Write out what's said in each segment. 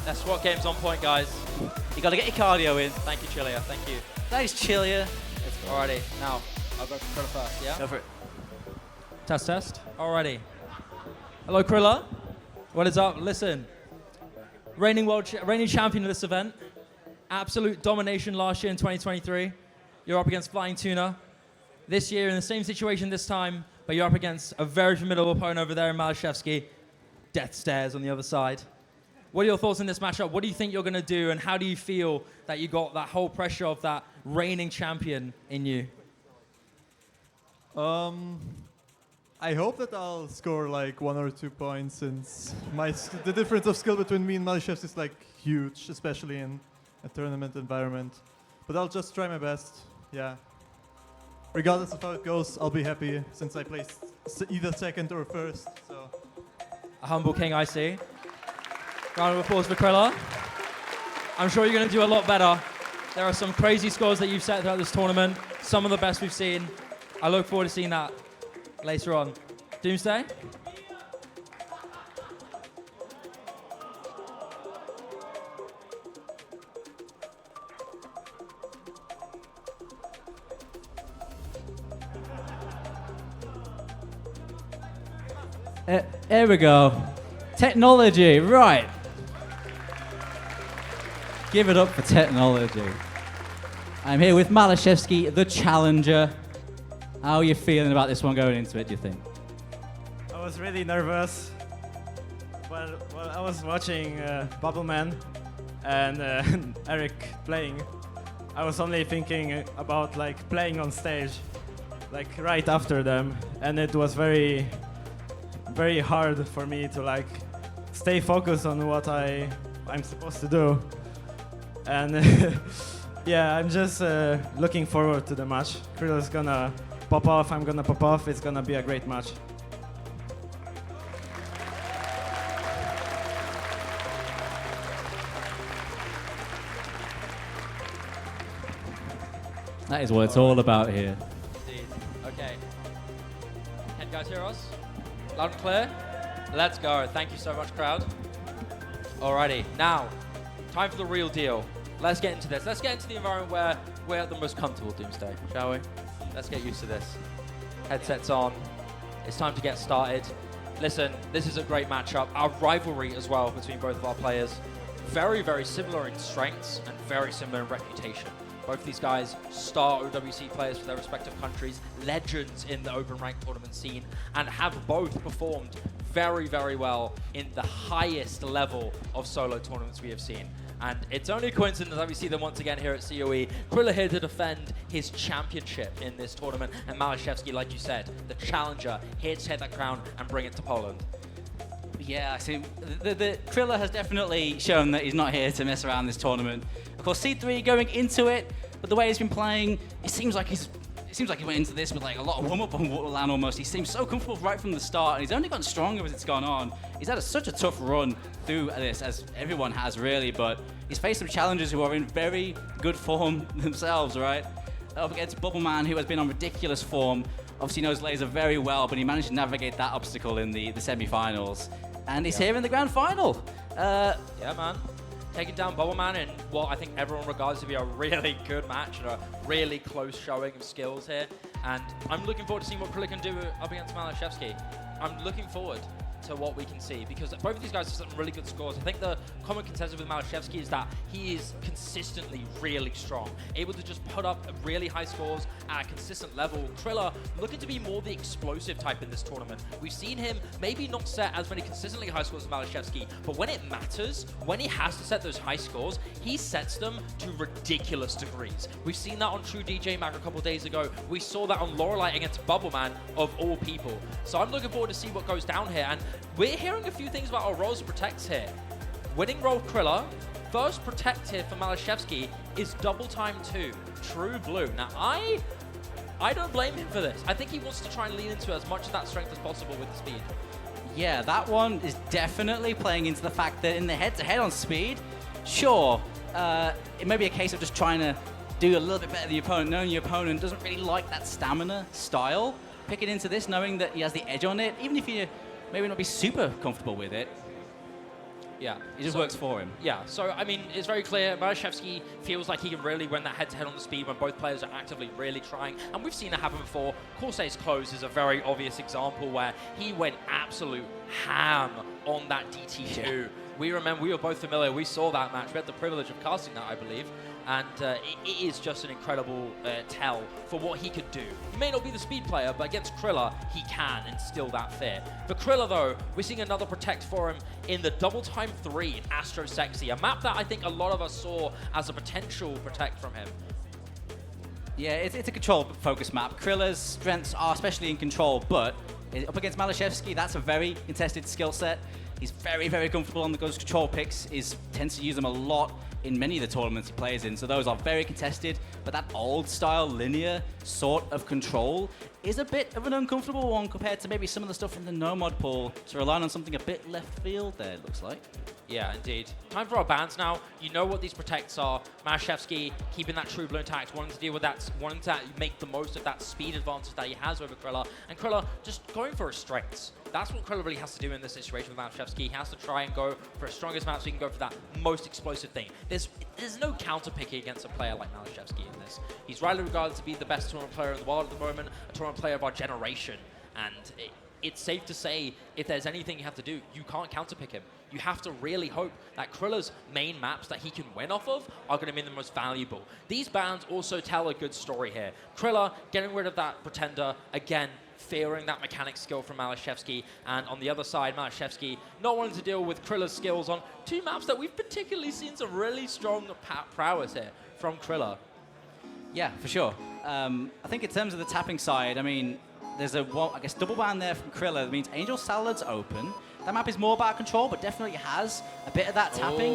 That's what game's on point, guys. You got to get your cardio in. Thank you, Chilia. Thank you. That is Chilia. Alrighty, now I'll go for Krilla first. Yeah. Go for it. Test, test. Alrighty. Hello, Krilla. What is up? Listen. Reigning champion of this event. Absolute domination last year in 2023. You're up against Flying Tuna. This year in the same situation this time, but you're up against a very formidable opponent over there in MALISZEWSKI. Death stares on the other side. What are your thoughts on this matchup? What do you think you're going to do, and how do you feel that you got that whole pressure of that reigning champion in you? I hope that I'll score like 1 or 2 points, since the difference of skill between me and MALISZEWSKI is like huge, especially in a tournament environment. But I'll just try my best. Yeah. Regardless of how it goes, I'll be happy since I placed either second or first. So. A humble king, I see. Round of applause for Krilla. I'm sure you're going to do a lot better. There are some crazy scores that you've set throughout this tournament. Some of the best we've seen. I look forward to seeing that later on. Doomsday? Here we go. Technology, right. Give it up for technology. I'm here with MALISZEWSKI, the challenger. How are you feeling about this one going into it, do you think? I was really nervous. While I was watching Bubbleman and Eric playing, I was only thinking about like playing on stage, like right after them, and it was very hard for me to like stay focused on what I'm supposed to do. And yeah, I'm just looking forward to the match. Krilla's gonna pop off, I'm gonna pop off. It's gonna be a great match. That is what it's all about here. Indeed. Okay. Can you guys hear us? Loud and clear? Let's go. Thank you so much, crowd. Alrighty. Now, time for the real deal. Let's get into this. Let's get into the environment where we're at the most comfortable, Doomsday, shall we? Let's get used to this. Headsets on. It's time to get started. Listen, this is a great matchup. Our rivalry as well between both of our players. Very, very similar in strengths and very similar in reputation. Both of these guys star OWC players for their respective countries, legends in the open rank tournament scene, and have both performed very, very well in the highest level of solo tournaments we have seen. And it's only a coincidence that we see them once again here at COE. Kriller here to defend his championship in this tournament, and MALISZEWSKI, like you said, the challenger, here to take that crown and bring it to Poland. Yeah, so the Kriller has definitely shown that he's not here to mess around this tournament. Of course, C3 going into it, but the way he's been playing, it seems like he went into this with like a lot of warm-up on Waterland almost. He seems so comfortable right from the start, and he's only gotten stronger as it's gone on. He's had such a tough run through this, as everyone has really, but he's faced some challengers who are in very good form themselves, right? Up against Bubbleman, who has been on ridiculous form. Obviously knows Laser very well, but he managed to navigate that obstacle in the semi-finals. And he's here in the grand final. Yeah, man. Taking down Bubbleman in what I think everyone regards to be a really good match and a really close showing of skills here. And I'm looking forward to seeing what Kriller can do up against MALISZEWSKI. I'm looking forward to what we can see, because both of these guys have some really good scores. I think the common consensus with MALISZEWSKI is that he is consistently really strong, able to just put up really high scores at a consistent level. Kriller looking to be more the explosive type in this tournament. We've seen him maybe not set as many consistently high scores as MALISZEWSKI, but when it matters, when he has to set those high scores, he sets them to ridiculous degrees. We've seen that on True DJ Mag a couple of days ago. We saw that on Lorelei against Bubbleman, of all people. So I'm looking forward to see what goes down here. And we're hearing a few things about our roles of protects here. Winning role Kriller, first protect here for MALISZEWSKI is double time 2, true blue. Now I don't blame him for this. I think he wants to try and lean into as much of that strength as possible with the speed. Yeah, that one is definitely playing into the fact that in the head-to-head on speed, sure, it may be a case of just trying to do a little bit better than your opponent, knowing your opponent doesn't really like that stamina style. Picking into this, knowing that he has the edge on it, even if you maybe not be super comfortable with it. Yeah. It just works for him. Yeah, so I mean, it's very clear. MALISZEWSKI feels like he can really win that head-to-head on the speed when both players are actively really trying. And we've seen it happen before. Corsair's close is a very obvious example where he went absolute ham on that DT2. Yeah. We remember, we were both familiar. We saw that match. We had the privilege of casting that, I believe. And it is just an incredible tell for what he could do. He may not be the speed player, but against criller, he can instill that fear. For criller, though, we're seeing another protect for him in the double time 3 in Astro Sexy, a map that I think a lot of us saw as a potential protect from him. Yeah, it's a control-focused map. Kriller's strengths are especially in control, but up against MALISZEWSKI, that's a very contested skill set. He's very, very comfortable on those control picks. He tends to use them a lot in many of the tournaments he plays in, so those are very contested, but that old-style linear sort of control is a bit of an uncomfortable one compared to maybe some of the stuff from the no-mod pool, so relying on something a bit left field there, it looks like. Yeah, indeed. Time for our bans now. You know what these protects are. MALISZEWSKI keeping that true blue intact, wanting to deal with that, wanting to make the most of that speed advantage that he has over Criller, and Criller just going for his strengths. That's what Criller really has to do in this situation with MALISZEWSKI. He has to try and go for his strongest map so he can go for that most explosive thing. There's no counter picking against a player like MALISZEWSKI in this. He's rightly regarded to be the best tournament player in the world at the moment, a tournament player of our generation, and it's safe to say if there's anything you have to do, you can't counter pick him. You have to really hope that Kriller's main maps that he can win off of are going to be the most valuable. These bans also tell a good story here. Criller getting rid of that Pretender, again, fearing that mechanic skill from MALISZEWSKI, and on the other side, MALISZEWSKI not wanting to deal with Kriller's skills on 2 maps that we've particularly seen some really strong prowess here from Criller. Yeah, for sure. I think in terms of the tapping side, I mean, there's a, well, I guess, double ban there from Criller. That means Angel Salad's open. That map is more about control, but definitely has a bit of that tapping.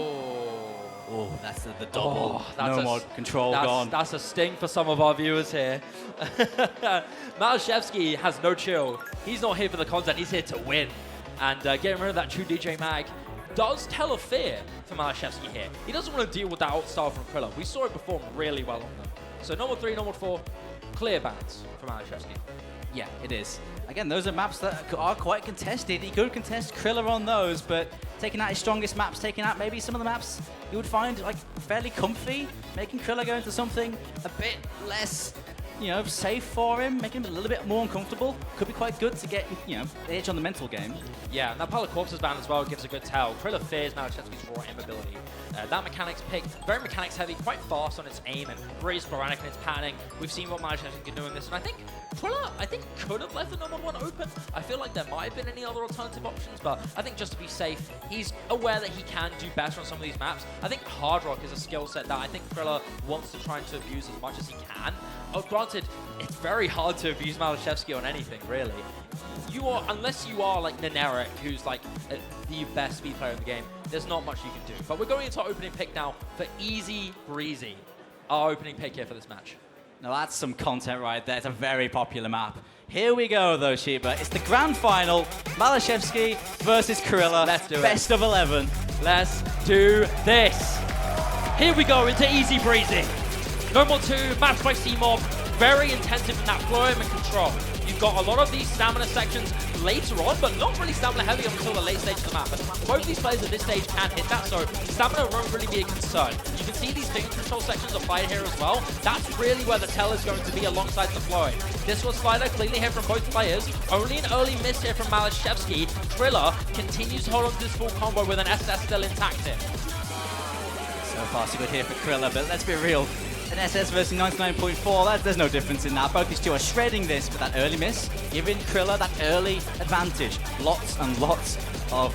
Oh, that's the double no-mod control gone. That's a sting for some of our viewers here. MALISZEWSKI has no chill. He's not here for the content, he's here to win. And getting rid of that true DJ mag does tell a fear for MALISZEWSKI here. He doesn't want to deal with that alt style from Criller. We saw it perform really well on them. So normal 3, normal 4, clear bans for MALISZEWSKI. Yeah, it is. Again, those are maps that are quite contested. He could contest Criller on those, but taking out his strongest maps, taking out maybe some of the maps you would find like fairly comfy, making Criller go into something a bit less, you know, safe for him, making him a little bit more uncomfortable. Could be quite good to get, you know, the edge on the mental game. Yeah, and that Pile of Corpses ban as well gives a good tell. Criller fears MALISZEWSKI's raw aim ability. That mechanics pick, very mechanics heavy, quite fast on its aim and very sporadic in its panning. We've seen what MALISZEWSKI can do in this, and I think Criller, could have left the normal 1 open. I feel like there might have been any other alternative options, but I think just to be safe, he's aware that he can do better on some of these maps. I think Hard Rock is a skill set that I think Criller wants to try to abuse as much as he can. Oh, granted, it's very hard to abuse MALISZEWSKI on anything, really. Unless you are like Neneric, who's like the best speed player in the game, there's not much you can do. But we're going into our opening pick now for Easy Breezy, our opening pick here for this match. Now that's some content right there. It's a very popular map. Here we go, though, Sheba. It's the grand final. MALISZEWSKI versus Criller. Let's do it. Best of 11. Let's do this. Here we go into Easy Breezy. Normal 2, matched by C-Mob. Very intensive in that flow and control. You've got a lot of these stamina sections later on, but not really stamina heavy until the late stage of the map. And both these players at this stage can hit that, so stamina won't really be a concern. You can see these finger control sections applied here as well. That's really where the tell is going to be alongside the flowing. This was slider cleanly here from both players. Only an early miss here from MALISZEWSKI. Criller continues to hold on to this full combo with an SS still intact here. So far so good here for Criller, but let's be real. An SS versus 99.4, there's no difference in that. Both these two are shredding this, but that early miss, giving Criller that early advantage. Lots and lots of,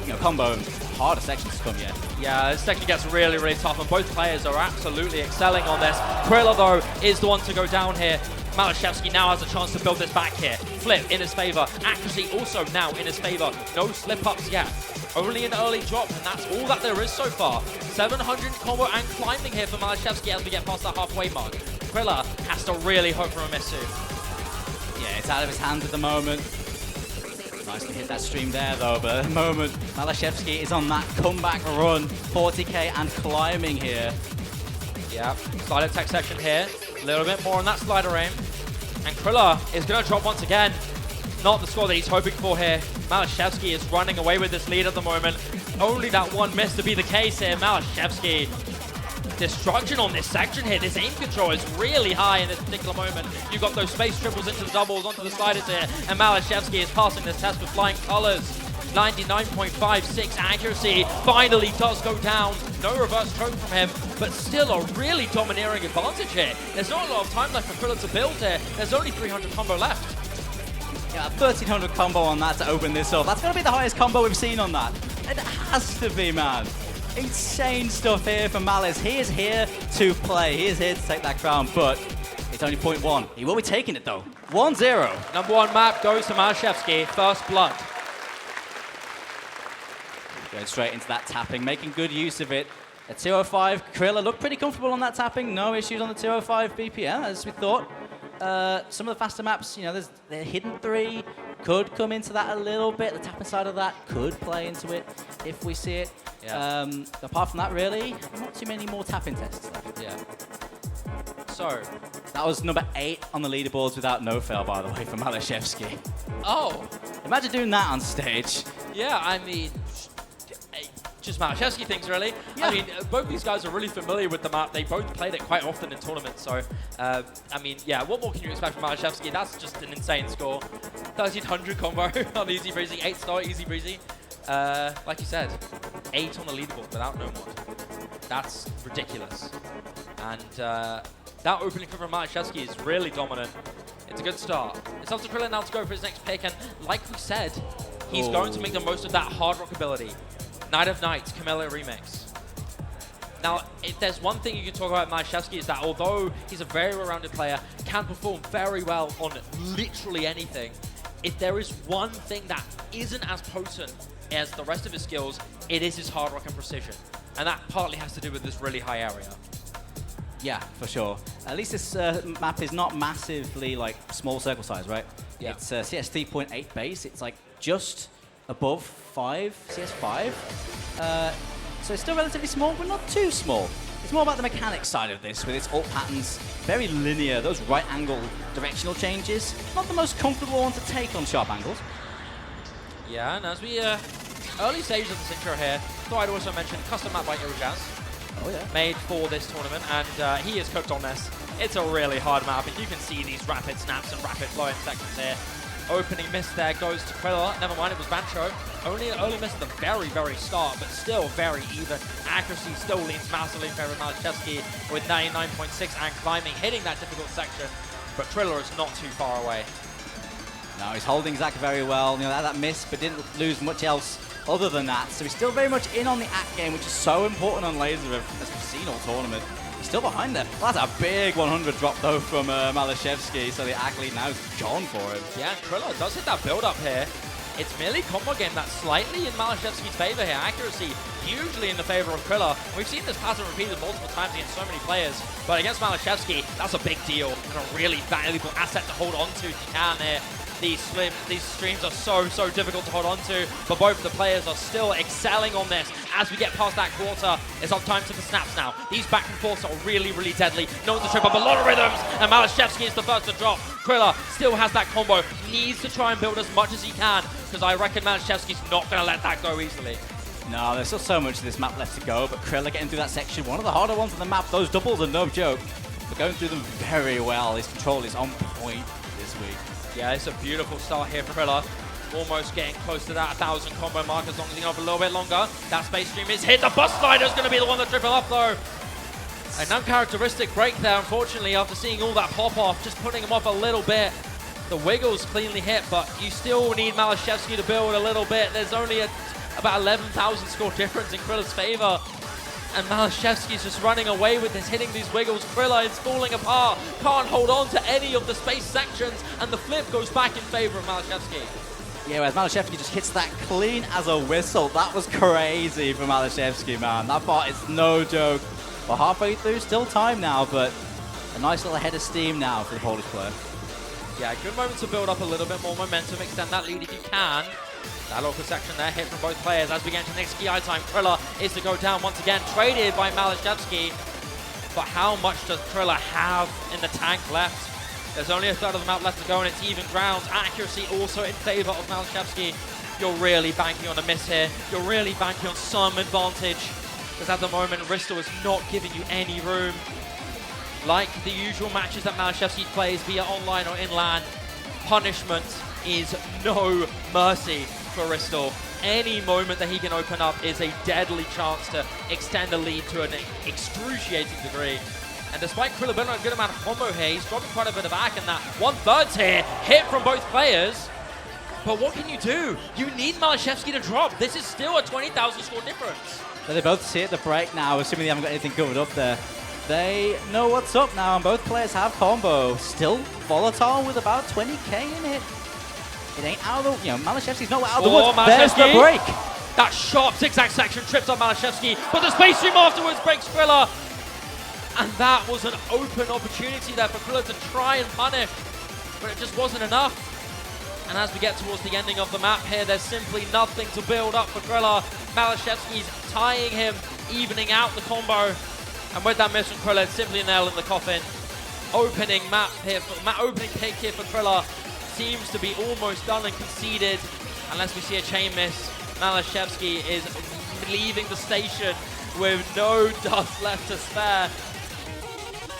you know, combo and harder sections to come yet. Yeah, this section gets really, really tough, and both players are absolutely excelling on this. Criller, though, is the one to go down here. MALISZEWSKI now has a chance to build this back here. Flip in his favor. Accuracy also now in his favor. No slip-ups yet. Only an early drop, and that's all that there is so far. 700 combo and climbing here for MALISZEWSKI as we get past that halfway mark. Criller has to really hope for a miss soon. Yeah, it's out of his hands at the moment. Nice to hit that stream there, though, but at the moment, MALISZEWSKI is on that comeback run. 40k and climbing here. Yeah, slider tech section here. A little bit more on that slider aim. And Criller is going to drop once again. not the score that he's hoping for here. MALISZEWSKI is running away with this lead at the moment. Only that one miss to be the case here. MALISZEWSKI, destruction on this section here. This aim control is really high in this particular moment. You've got those space triples into the doubles, onto the sliders here, and MALISZEWSKI is passing this test with flying colors. 99.56 accuracy finally does go down. No reverse choke from him, but still a really domineering advantage here. There's not a lot of time left for Criller to build here. There's only 300 combo left. Yeah, 1300 combo on that to open this up. That's going to be the highest combo we've seen on that. It has to be, man. Insane stuff here from Malice. He is here to play. He is here to take that crown, but it's only 0.1. He will be taking it, though. 1-0. Number one map goes to MALISZEWSKI, first blood. Going straight into that tapping, making good use of it. At 205, Criller looked pretty comfortable on that tapping. No issues on the 205 BPM, as we thought. Some of the faster maps, you know, there's the hidden 3 could come into that a little bit. The tapping side of that could play into it if we see it. Yeah. Apart from that, really, not too many more tapping tests left. Yeah. So, that was number 8 on the leaderboards without no fail, by the way, for MALISZEWSKI. oh, Imagine doing that on stage. yeah, I mean, just MALISZEWSKI things, really. Yeah. I mean, both these guys are really familiar with the map. They both played it quite often in tournaments, so, I mean, yeah, what more can you expect from MALISZEWSKI? That's just an insane score. 1300 combo on Easy Breezy, 8-star Easy Breezy. Like you said, 8 on the leaderboard without no mod. That's ridiculous. And that opening from MALISZEWSKI is really dominant. It's a good start. It's up to Criller now to go for his next pick, and like we said, he's going to make the most of that hard rock ability. Night of Nights, Camilla remix. Now, if there's one thing you can talk about MALISZEWSKI is that although he's a very well-rounded player, can perform very well on literally anything, if there is one thing that isn't as potent as the rest of his skills, it is his hard rock and precision. And that partly has to do with this really high area. Yeah, for sure. At least this map is not massively like small circle size, right? Yeah. It's CS 3.8 base. It's like just above 5, CS 5. So it's still relatively small, but not too small. It's more about the mechanics side of this, with its alt patterns, very linear, those right angle directional changes. Not the most comfortable one to take on sharp angles. Yeah, and as we early stages of this intro here, thought I'd also mention custom map by Eurojazz. Oh yeah. Made for this tournament, and he is cooked on this. It's a really hard map, and you can see these rapid snaps and rapid flowing sections here. Opening miss there goes to Criller. Never mind, it was Bancho. Only an early miss at the very, very start, but still very even. Accuracy still leans massively in favor of MALISZEWSKI with 99.6 and climbing, hitting that difficult section. But Criller is not too far away. No, he's holding Zach very well. You know, that miss, but didn't lose much else other than that. So he's still very much in on the act game, which is so important on laser, as we've seen all tournament. He's still behind there. Well, that's a big 100 drop, though, from MALISZEWSKI, so the act lead now is gone for him. Yeah, and Criller does hit that build-up here. It's merely combo game that's slightly in MALISZEWSKI's favor here. Accuracy hugely in the favor of Criller. We've seen this pattern repeated multiple times against so many players, but against MALISZEWSKI, that's a big deal and a really valuable asset to hold on to if you can here. These streams are so difficult to hold on to, but both of the players are still excelling on this. As we get past that quarter, it's up time to the snaps now. These back and forths are really deadly. No one to trip up a lot of rhythms, and MALISZEWSKI is the first to drop. Criller still has that combo, needs to try and build as much as he can, because I reckon MALISZEWSKI's not going to let that go easily. No, there's still so much of this map left to go, but Criller getting through that section, one of the harder ones on the map. Those doubles are no joke, but going through them very well. His control is on point this week. Yeah, it's a beautiful start here for Criller. Almost getting close to that 1,000 combo mark as long as he can have a little bit longer. That space stream is hit. The bus slider is going to be the one to triple up though. An uncharacteristic break there, unfortunately, after seeing all that pop off, just putting him off a little bit. The wiggles cleanly hit, but you still need MALISZEWSKI to build a little bit. There's only about 11,000 score difference in Kriller's favor. And MALISZEWSKI's just running away with this, hitting these wiggles. Criller is falling apart, can't hold on to any of the space sections, and the flip goes back in favor of MALISZEWSKI. Yeah, whereas MALISZEWSKI just hits that clean as a whistle. That was crazy for MALISZEWSKI, man. That part is no joke. We're halfway through, still time now, but a nice little head of steam now for the Polish player. Yeah, good moment to build up a little bit more momentum, extend that lead if you can. That awkward section there, hit from both players. As we get into the next ski time, Criller is to go down once again, traded by MALISZEWSKI. But how much does Criller have in the tank left? There's only a third of the map left to go, and it's even ground. Accuracy also in favor of MALISZEWSKI. You're really banking on a miss here. You're really banking on some advantage, because at the moment, Bristol is not giving you any room. Like the usual matches that MALISZEWSKI plays, be it online or in LAN, punishment is no mercy for Bristol. Any moment that he can open up is a deadly chance to extend the lead to an excruciating degree. And despite criller building a good amount of combo here, he's dropping quite a bit of back, and that 1/3 here, hit from both players. But what can you do? You need MALISZEWSKI to drop. This is still a 20,000 score difference. So they both see at the break now, assuming they haven't got anything covered up there. They know what's up now, and both players have combo. Still volatile with about 20k in it. It ain't out of the, MALISZEWSKI's not out of the woods. There's the break. That sharp zigzag section trips on MALISZEWSKI, but the space stream afterwards breaks criller. And that was an open opportunity there for criller to try and punish, but it just wasn't enough. And as we get towards the ending of the map here, there's simply nothing to build up for criller. MALISZEWSKI's tying him, evening out the combo. And with that miss from criller, it's simply a nail in the coffin. Opening map here, opening pick here for criller seems to be almost done and conceded. Unless we see a chain miss, MALISZEWSKI is leaving the station with no dust left to spare.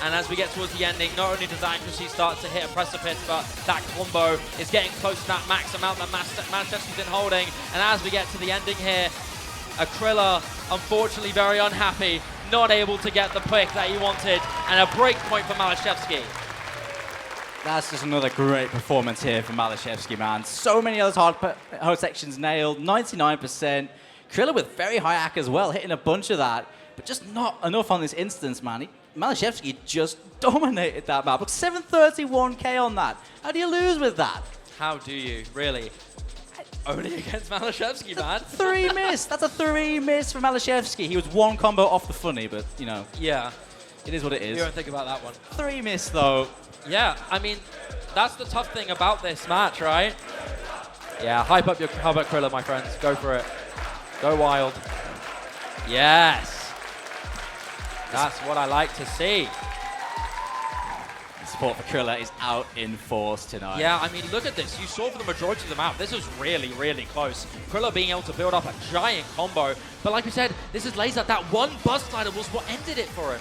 And as we get towards the ending, not only does accuracy start to hit a precipice, but that combo is getting close to that max amount that MALISZEWSKI's been holding. And as we get to the ending here, a criller, unfortunately very unhappy, not able to get the pick that he wanted, and a break point for MALISZEWSKI. That's just another great performance here from MALISZEWSKI, man. So many other hard sections nailed, 99%. Criller with very high hack as well, hitting a bunch of that, but just not enough on this instance, man. MALISZEWSKI just dominated that map. Look, 731k on that. How do you lose with that? How do you, really? Only against MALISZEWSKI, man. 3 miss. That's a 3 miss for MALISZEWSKI. He was 1 combo off the funny, but, Yeah. It is what it is. You don't think about that one. 3 miss, though. Yeah, I mean, that's the tough thing about this match, right? Yeah, hype up criller, my friends. Go for it. Go wild. Yes. That's what I like to see. Support for Criller is out in force tonight. Yeah, I mean, look at this. You saw for the majority of the map, this was really, really close. Criller being able to build up a giant combo. But like we said, this is Laser. That one bus slider was what ended it for him.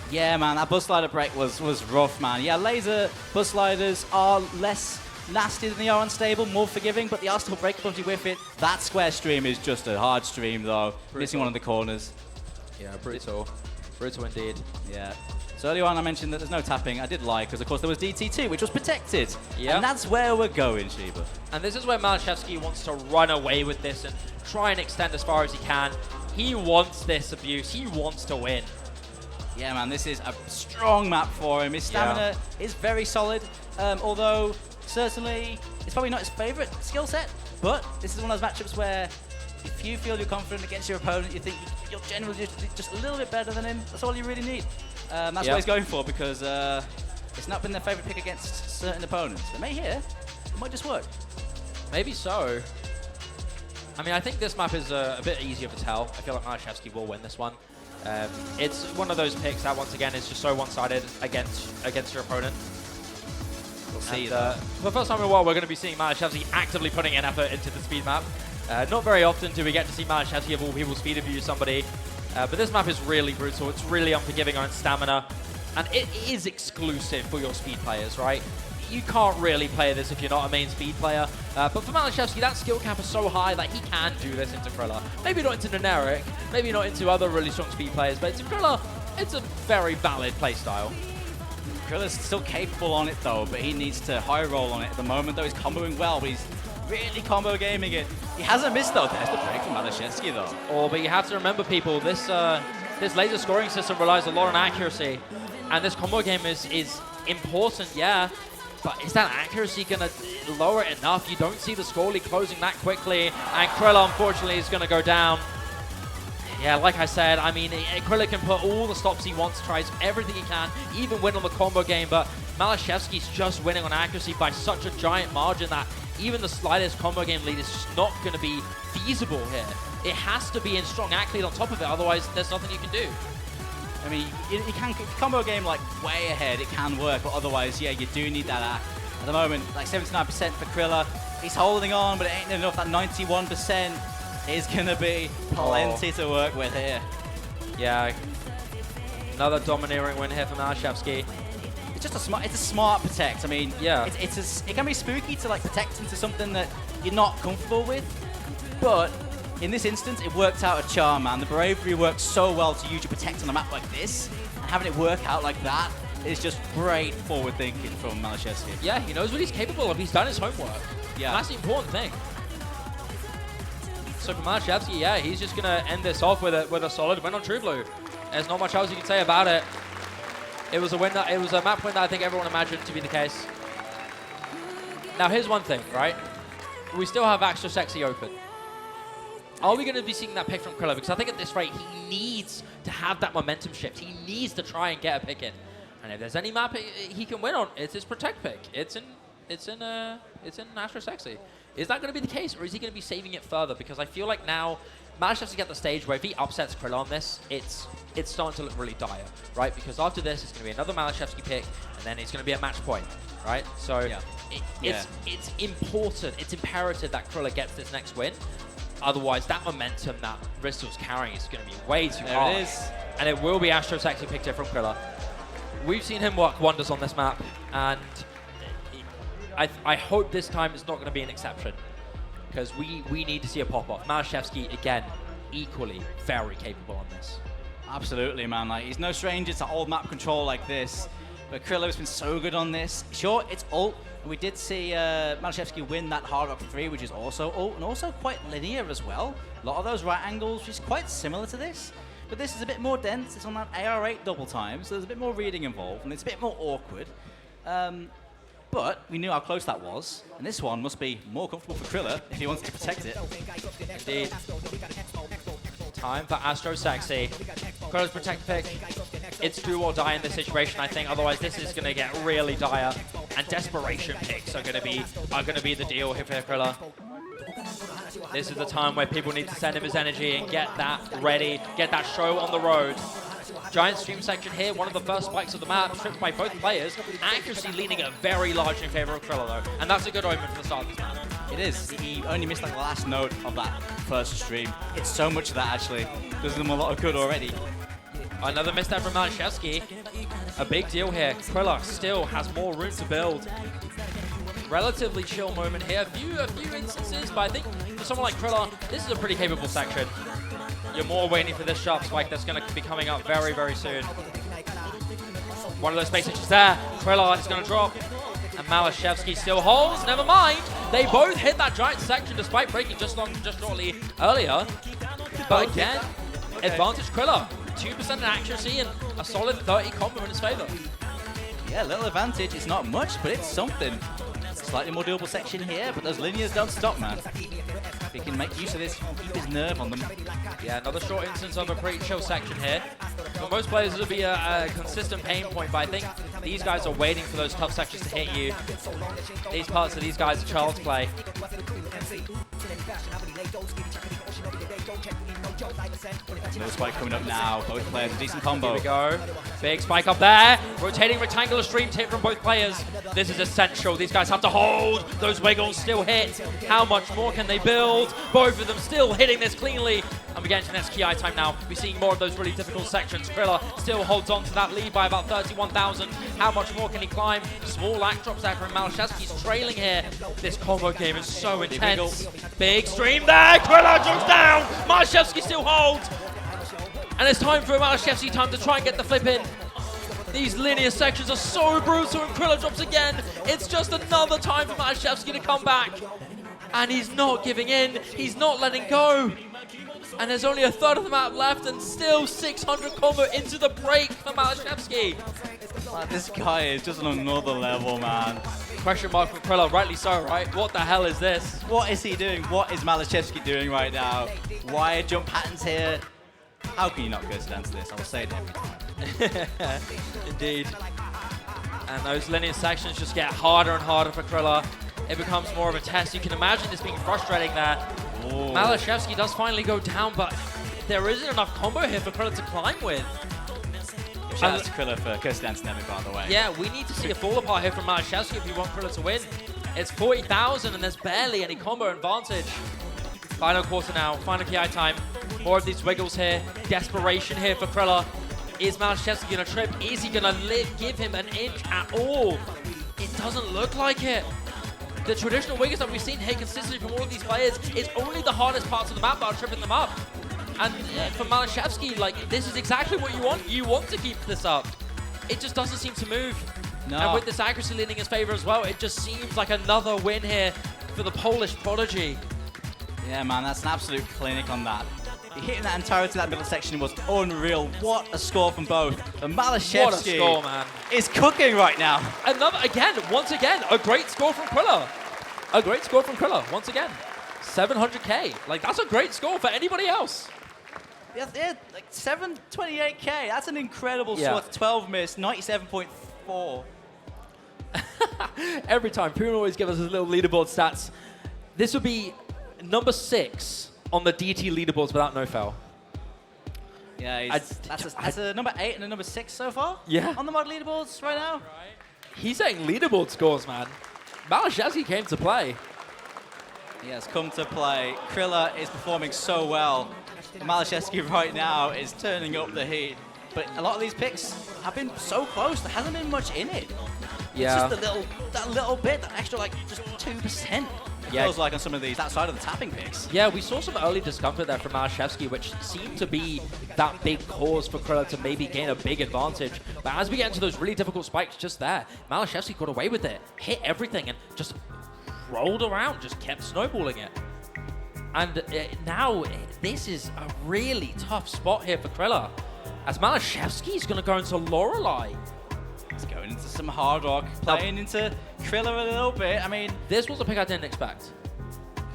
Yeah, man, that bus slider break was rough, man. Yeah, laser bus sliders are less nasty than they are unstable, more forgiving, but they are still breakable if you whiff it. That square stream is just a hard stream, though. Brutal. Missing one of the corners. Yeah, brutal. Brutal indeed. Yeah. So earlier on I mentioned that there's no tapping. I did lie, because of course there was DT2, which was protected. Yep. And that's where we're going, Shiba. And this is where MALISZEWSKI wants to run away with this and try and extend as far as he can. He wants this abuse. He wants to win. Yeah, man, this is a strong map for him. His stamina is very solid, although certainly it's probably not his favorite skill set, but this is one of those matchups where if you feel you're confident against your opponent, you think you're generally just a little bit better than him, that's all you really need. That's what he's going for, because it's not been their favorite pick against certain opponents. But maybe here, it might just work. Maybe so. I mean, I think this map is a bit easier to tell. I feel like MALISZEWSKI will win this one. It's one of those picks that, once again, is just so one-sided against your opponent. We'll see. For the first time in a while, we're going to be seeing MALISZEWSKI actively putting an effort into the speed map. Not very often do we get to see MALISZEWSKI of all people speed abuse somebody, but this map is really brutal. It's really unforgiving on its stamina, and it is exclusive for your speed players, right? You can't really play this if you're not a main speed player. But for MALISZEWSKI, that skill cap is so high that he can do this into Criller. Maybe not into Generic, maybe not into other really strong speed players, but into Criller, it's a very valid playstyle. Kriller's still capable on it, though, but he needs to high roll on it. At the moment, though, he's comboing well, but he's really combo gaming it. He hasn't missed, though. There's the break from MALISZEWSKI, though. Oh, but you have to remember, people, this laser scoring system relies a lot on accuracy, and this combo game is important, yeah. But is that accuracy going to lower it enough? You don't see the score lead closing that quickly, and Criller, unfortunately, is going to go down. Yeah, like I said, I mean, Criller can put all the stops he wants, tries everything he can, even win on the combo game, but MALISZEWSKI's just winning on accuracy by such a giant margin that even the slightest combo game lead is just not going to be feasible here. It has to be in strong act lead on top of it, otherwise there's nothing you can do. I mean, you can combo a game like way ahead, it can work, but otherwise, yeah, you do need that at the moment, like 79% for Criller. He's holding on, but it ain't enough. That 91% is gonna be plenty to work with here. Yeah, another domineering win here for MALISZEWSKI. It's just a smart protect. I mean, Yeah. it can be spooky to like protect into something that you're not comfortable with, but in this instance, it worked out a charm, man. The bravery works so well to use your protect on a map like this, and having it work out like that is just great forward thinking from MALISZEWSKI. Yeah, he knows what he's capable of. He's done his homework. Yeah. And that's the important thing. So for MALISZEWSKI, yeah, he's just gonna end this off with a solid win on True Blue. There's not much else you can say about it. It was a win it was a map win that I think everyone imagined to be the case. Now here's one thing, right? We still have Extra Sexy open. Are we going to be seeing that pick from Criller? Because I think at this rate, he needs to have that momentum shift. He needs to try and get a pick in. And if there's any map he can win on, it's his protect pick. It's in Astro Sexy. Is that going to be the case, or is he going to be saving it further? Because I feel like now MALISZEWSKI get the stage where if he upsets Criller on this, it's starting to look really dire, right? Because after this, it's going to be another MALISZEWSKI pick, and then it's going to be a match point, right? So Yeah. it's important, it's imperative that Criller gets this next win. Otherwise, that momentum that Bristol's carrying is going to be way too high. There it is. And it will be Astro Sexy picked here from Criller. We've seen him work wonders on this map, and I hope this time it's not going to be an exception, because we need to see a pop-off. MALISZEWSKI, again, equally very capable on this. Absolutely, man. Like, he's no stranger to old map control like this, but Criller has been so good on this. Sure, it's ult. We did see MALISZEWSKI win that Hard Rock 3, which is also ult, and also quite linear as well. A lot of those right angles, which is quite similar to this. But this is a bit more dense. It's on that AR8 double time, so there's a bit more reading involved, and it's a bit more awkward. But we knew how close that was, and this one must be more comfortable for Criller if he wants to protect it. Indeed. Time for Astro Sexy. Criller's protect pick. It's do or die in this situation, I think. Otherwise, this is going to get really dire. And desperation picks are going to be the deal here for Criller. This is the time where people need to send him his energy and get that ready, get that show on the road. Giant stream section here, one of the first spikes of the map, stripped by both players. Accuracy leaning a very large in favor of Criller though, and that's a good omen for the start of this map. It is. He only missed like the last note of that first stream. It's so much of that actually. Does him a lot of good already. Another misstep from MALISZEWSKI. A big deal here. Criller still has more room to build. Relatively chill moment here. A few instances, but I think for someone like Criller, this is a pretty capable section. You're more waiting for this sharp spike that's going to be coming up very, very soon. One of those space hitches there. Criller is going to drop. And MALISZEWSKI still holds. Never mind. They both hit that giant section despite breaking just shortly earlier. But again, advantage Criller. 2% in accuracy and a solid 30 combo in his favor. Yeah, little advantage. It's not much, but it's something. Slightly more doable section here, but those linears don't stop, man. If he can make use of this, keep his nerve on them. Yeah, another short instance of a pretty chill section here. For most players, it'll be a consistent pain point, but I think these guys are waiting for those tough sections to hit you. These parts of these guys are child's play. Another spike coming up now. Both players, a decent combo. Here we go. Big spike up there. Rotating rectangular stream tip from both players. This is essential. These guys have to hold. Those wiggles still hit. How much more can they build? Both of them still hitting this cleanly. And we get into the next key eye time now. We're seeing more of those really difficult sections. Criller still holds on to that lead by about 31,000. How much more can he climb? Small act drops there from MALISZEWSKI's trailing here. This combo game is so intense. Big stream there. Criller jumps down. MALISZEWSKI still holds. And it's time for MALISZEWSKI time to try and get the flip in. These linear sections are so brutal and Criller drops again. It's just another time for MALISZEWSKI to come back. And he's not giving in. He's not letting go. And there's only a third of the map left and still 600 combo into the break for MALISZEWSKI. Like, this guy is just on another level, man. Question mark for Criller, rightly so, right? What the hell is this? What is he doing? What is MALISZEWSKI doing right now? Wide jump patterns here. How can you not go to dance this? I will say it every time. Indeed. And those linear sections just get harder and harder for Criller. It becomes more of a test. You can imagine this being frustrating there. Ooh. MALISZEWSKI does finally go down, but there isn't enough combo here for Criller to climb with. Shout out to Criller for curse dancing every, by the way. Yeah, we need to see a fall apart here from MALISZEWSKI if we want Criller to win. It's 40,000 and there's barely any combo advantage. Final quarter now, final KI time. More of these wiggles here. Desperation here for Criller. Is MALISZEWSKI going to trip? Is he going to give him an inch at all? It doesn't look like it. The traditional wiggles that we've seen hit consistently from all of these players, it's only the hardest parts of the map that are tripping them up. And for MALISZEWSKI, like, this is exactly what you want. You want to keep this up. It just doesn't seem to move. No. And with this accuracy leaning in his favor as well, it just seems like another win here for the Polish prodigy. Yeah, man, that's an absolute clinic on that. Hitting that entirety of that middle section was unreal. What a score from both. But MALISZEWSKI What a score, man. is cooking right now. Once again, a great score from Criller. A great score from Criller, once again. 700k. Like, that's a great score for anybody else. Yeah, like 728k. That's an incredible Yeah. score. 12 miss, 97.4. Every time, Puma always gives us his little leaderboard stats. This would be number 6 on the DT leaderboards without no foul. Yeah, that's a number 8 and a number 6 so far. Yeah. On the mod leaderboards right now. He's saying leaderboard scores, man. MALISZEWSKI came to play. He has come to play. Criller is performing so well. MALISZEWSKI right now is turning up the heat. But a lot of these picks have been so close. There hasn't been much in it. Yeah. It's just that little bit, that extra like just 2%. It Yeah. feels like on some of these outside of the tapping picks. Yeah, we saw some early discomfort there from MALISZEWSKI, which seemed to be that big cause for Criller to maybe gain a big advantage. But as we get into those really difficult spikes just there, MALISZEWSKI got away with it, hit everything, and just rolled around, just kept snowballing it. And now, this is a really tough spot here for Criller, as MALISZEWSKI is going to go into Lorelei. He's going into some hard rock, playing into Criller a little bit. I mean, This was a pick I didn't expect.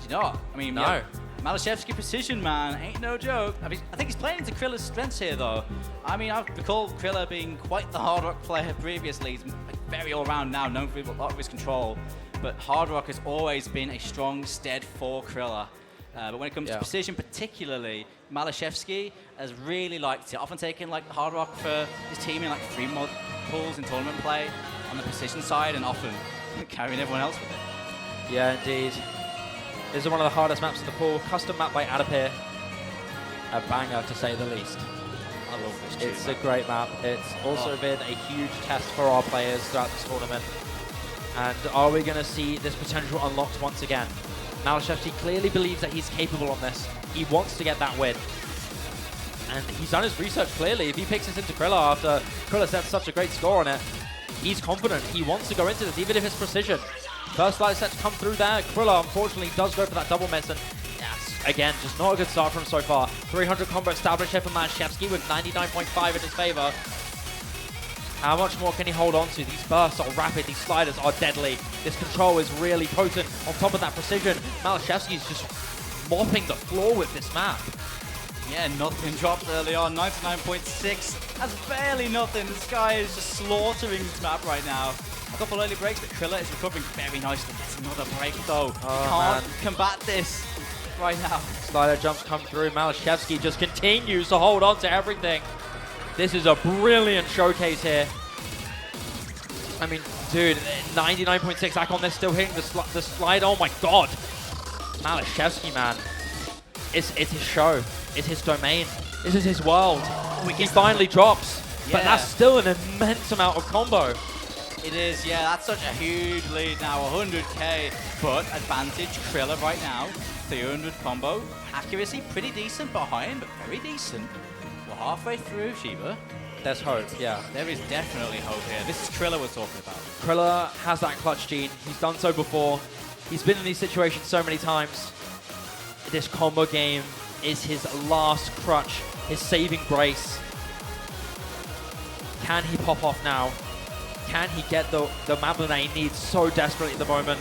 you know, I mean, No. yeah, MALISZEWSKI precision, man, ain't no joke. I think he's playing into Kriller's strengths here, though. I mean, I recall Criller being quite the hard rock player previously. He's like, very all-round now, known for a lot of his control. But hard rock has always been a strong stead for Criller. But when it comes to precision particularly, MALISZEWSKI has really liked it, often taking like hard rock for his team in like free mod pools in tournament play on the precision side, and often carrying everyone else with it. Yeah, indeed. This is one of the hardest maps in the pool. Custom map by Adapir. A banger, to say the least. I love this tune. It's a great map. It's also been a huge test for our players throughout this tournament. And are we going to see this potential unlocked once again? MALISZEWSKI clearly believes that he's capable on this. He wants to get that win. And he's done his research clearly. If he picks this into Criller after Criller sets such a great score on it, he's confident. He wants to go into this, even if it's precision. First light sets come through there. Criller, unfortunately, does go for that double miss. And yes, again, just not a good start from him so far. 300 combo established here for MALISZEWSKI with 99.5 in his favor. How much more can he hold on to? These bursts are rapid, these sliders are deadly. This control is really potent. On top of that precision, MALISZEWSKI is just mopping the floor with this map. Yeah, nothing dropped early on. 99.6. That's barely nothing. This guy is just slaughtering this map right now. A couple early breaks, but Criller is recovering very nicely. That's another break though. Can't combat this right now. Slider jumps come through. MALISZEWSKI just continues to hold on to everything. This is a brilliant showcase here. I mean, dude, 99.6 back on this, still hitting the slide. Oh my god. MALISZEWSKI, man. It's his show. It's his domain. This is his world. He finally drops. But that's still an immense amount of combo. It is, yeah, that's such a huge lead now, 100k, but advantage Criller right now, 300 combo, accuracy pretty decent behind, but very decent. We're halfway through, Shiva. There's hope, yeah. There is definitely hope here. This is Criller we're talking about. Criller has that clutch gene. He's done so before. He's been in these situations so many times. This combo game is his last crutch, his saving grace. Can he pop off now? Can he get the Mablin that he needs so desperately at the moment?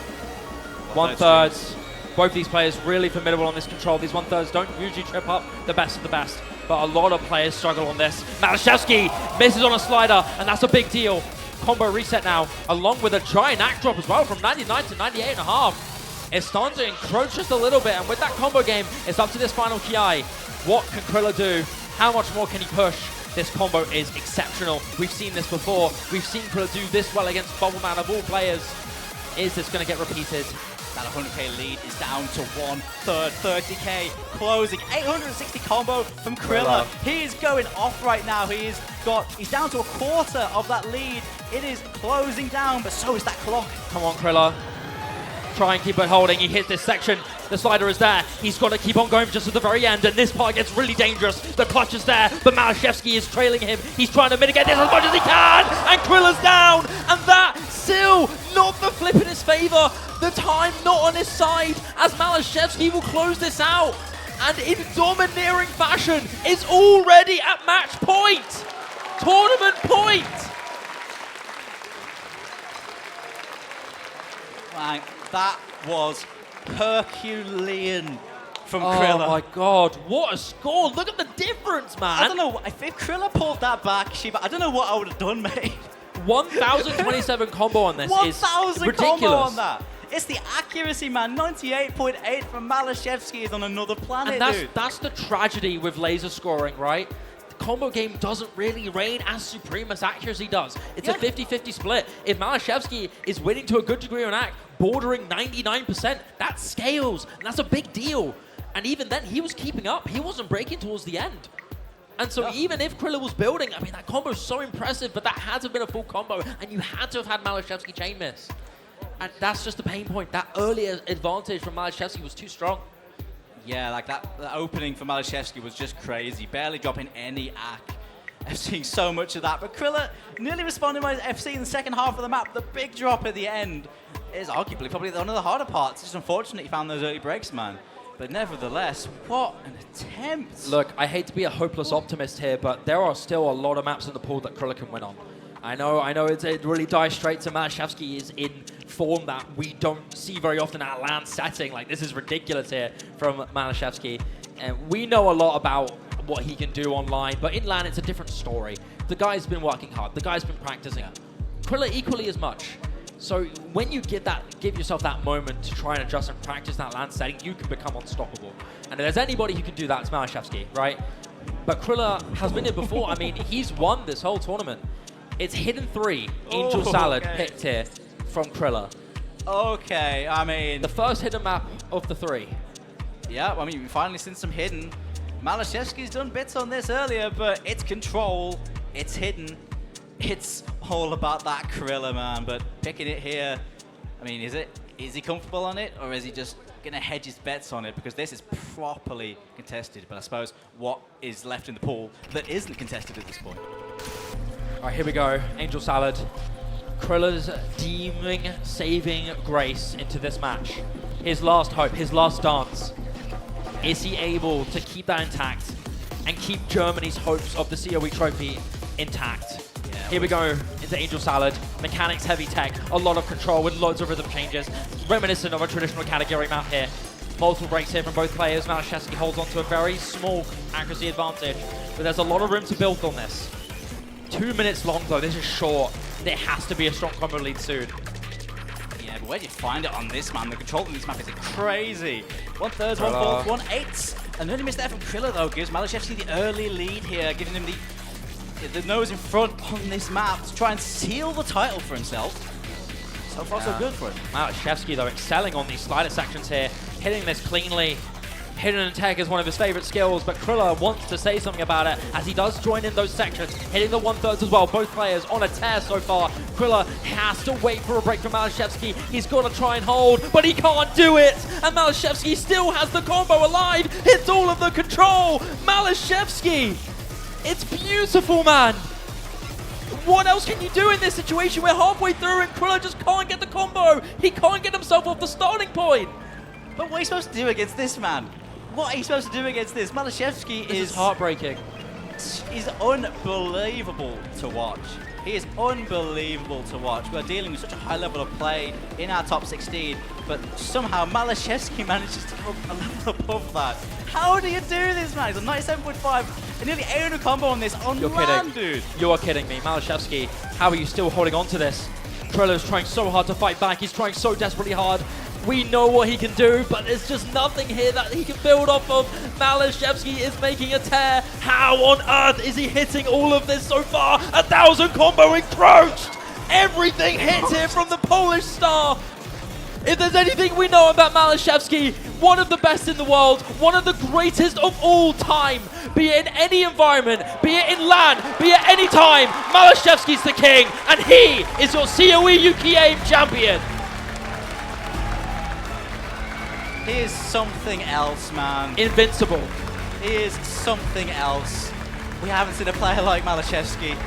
1/3. Both these players really formidable on this control. These 1/3 don't usually trip up the best of the best, but a lot of players struggle on this. MALISZEWSKI misses on a slider, and that's a big deal. Combo reset now, along with a giant knack drop as well from 99 to 98.5. It's starting to encroach just a little bit, and with that combo game, it's up to this final KI. What can Criller do? How much more can he push? This combo is exceptional. We've seen this before. We've seen Kriller do this well against Bubbleman of all players. Is this going to get repeated? That 100k lead is down to 1/3, 30k closing, 860 combo from Kriller. He is going off right now. He's down to a quarter of that lead. It is closing down, but so is that clock. Come on, Kriller. Try and keep it holding. He hits this section. The slider is there. He's got to keep on going just at the very end, and this part gets really dangerous. The clutch is there, but MALISZEWSKI is trailing him. He's trying to mitigate this as much as he can, and Kriller's down, and that still not the flip in his favor. The time not on his side, as MALISZEWSKI will close this out, and in domineering fashion is already at match point. Tournament point. Right, that was Herculean from Kriller. Oh my god, what a score. Look at the difference, man. I don't know, if Kriller pulled that back, Shiba, I don't know what I would have done, mate. 1,027 combo on this is 1,000 ridiculous. combo on that. It's the accuracy, man. 98.8 from MALISZEWSKI is on another planet, And dude. that's the tragedy with laser scoring, right? The combo game doesn't really reign as supreme as accuracy does. It's a 50-50 split. If MALISZEWSKI is winning to a good degree on act, bordering 99%, that scales, and that's a big deal. And even then, he was keeping up. He wasn't breaking towards the end. And so even if Kriller was building, I mean, that combo is so impressive, but that had to have been a full combo, and you had to have had MALISZEWSKI chain miss. And that's just the pain point. That earlier advantage from MALISZEWSKI was too strong. Yeah, like that opening for MALISZEWSKI was just crazy. Barely dropping any ack. I'm seeing so much of that. But Kriller nearly responding by FC in the second half of the map. The big drop at the end is arguably probably one of the harder parts. It's just unfortunate he found those early breaks, man. But nevertheless, what an attempt. Look, I hate to be a hopeless optimist here, but there are still a lot of maps in the pool that Kriller can win on. I know it really dives straight to MALISZEWSKI is in form that we don't see very often at LAN setting. Like, this is ridiculous here from MALISZEWSKI. And we know a lot about what he can do online, but in LAN it's a different story. The guy's been working hard. The guy's been practicing. Kriller equally as much. So when you give yourself that moment to try and adjust and practice that LAN setting, you can become unstoppable. And if there's anybody who can do that, it's MALISZEWSKI, right? But Kriller has been here before. I mean, he's won this whole tournament. It's hidden 3, Angel Salad picked here from Kriller. Okay, I mean... The first hidden map of the 3. Yeah, I mean, we've finally seen some hidden. MALISZEWSKI's done bits on this earlier, but it's control, it's hidden. It's all about that Kriller, man. But picking it here, I mean, is he comfortable on it, or is he just going to hedge his bets on it? Because this is properly contested. But I suppose what is left in the pool that isn't contested at this point? All right, here we go. Angel Salad. Kriller's deeming, saving grace into this match. His last hope, his last dance. Is he able to keep that intact and keep Germany's hopes of the COE trophy intact? Yeah, here we go into Angel Salad. Mechanics heavy tech, a lot of control with loads of rhythm changes. Reminiscent of a traditional category map here. Multiple breaks here from both players. MALISZEWSKI holds on to a very small accuracy advantage, but there's a lot of room to build on this. 2 minutes long though, this is short. There has to be a strong combo lead soon. Yeah, but where do you find it on this, man? The control on this map is crazy. 1/3, 1/4, 1/8. An early miss there from Kriller, though, gives MALISZEWSKI the early lead here, giving him the nose in front on this map to try and seal the title for himself. So far, so good for him. MALISZEWSKI, though, excelling on these slider sections here, hitting this cleanly. Hidden tech is one of his favorite skills, but Kriller wants to say something about it as he does join in those sections, hitting the 1/3 as well. Both players on a tear so far. Kriller has to wait for a break from MALISZEWSKI. He's got to try and hold, but he can't do it. And MALISZEWSKI still has the combo alive. It's all of the control. MALISZEWSKI. It's beautiful, man. What else can you do in this situation? We're halfway through and Kriller just can't get the combo. He can't get himself off the starting point. But what are you supposed to do against this, man? What are you supposed to do against this? MALISZEWSKI is heartbreaking. He's unbelievable to watch. He is unbelievable to watch. We're dealing with such a high level of play in our top 16, but somehow MALISZEWSKI manages to go a level above that. How do you do this, man? He's on 97.5, and nearly 800 combo on this on LAN, dude. You are kidding me. MALISZEWSKI, how are you still holding on to this? Kriller's trying so hard to fight back. He's trying so desperately hard. We know what he can do, but there's just nothing here that he can build off of. MALISZEWSKI is making a tear. How on earth is he hitting all of this so far? 1,000 combo encroached! Everything hits here from the Polish star. If there's anything we know about MALISZEWSKI, one of the best in the world, one of the greatest of all time, be it in any environment, be it in LAN, be it any time, MALISZEWSKI's the king, and he is your COE Yuki AIM champion. He is something else, man. Invincible. He is something else. We haven't seen a player like MALISZEWSKI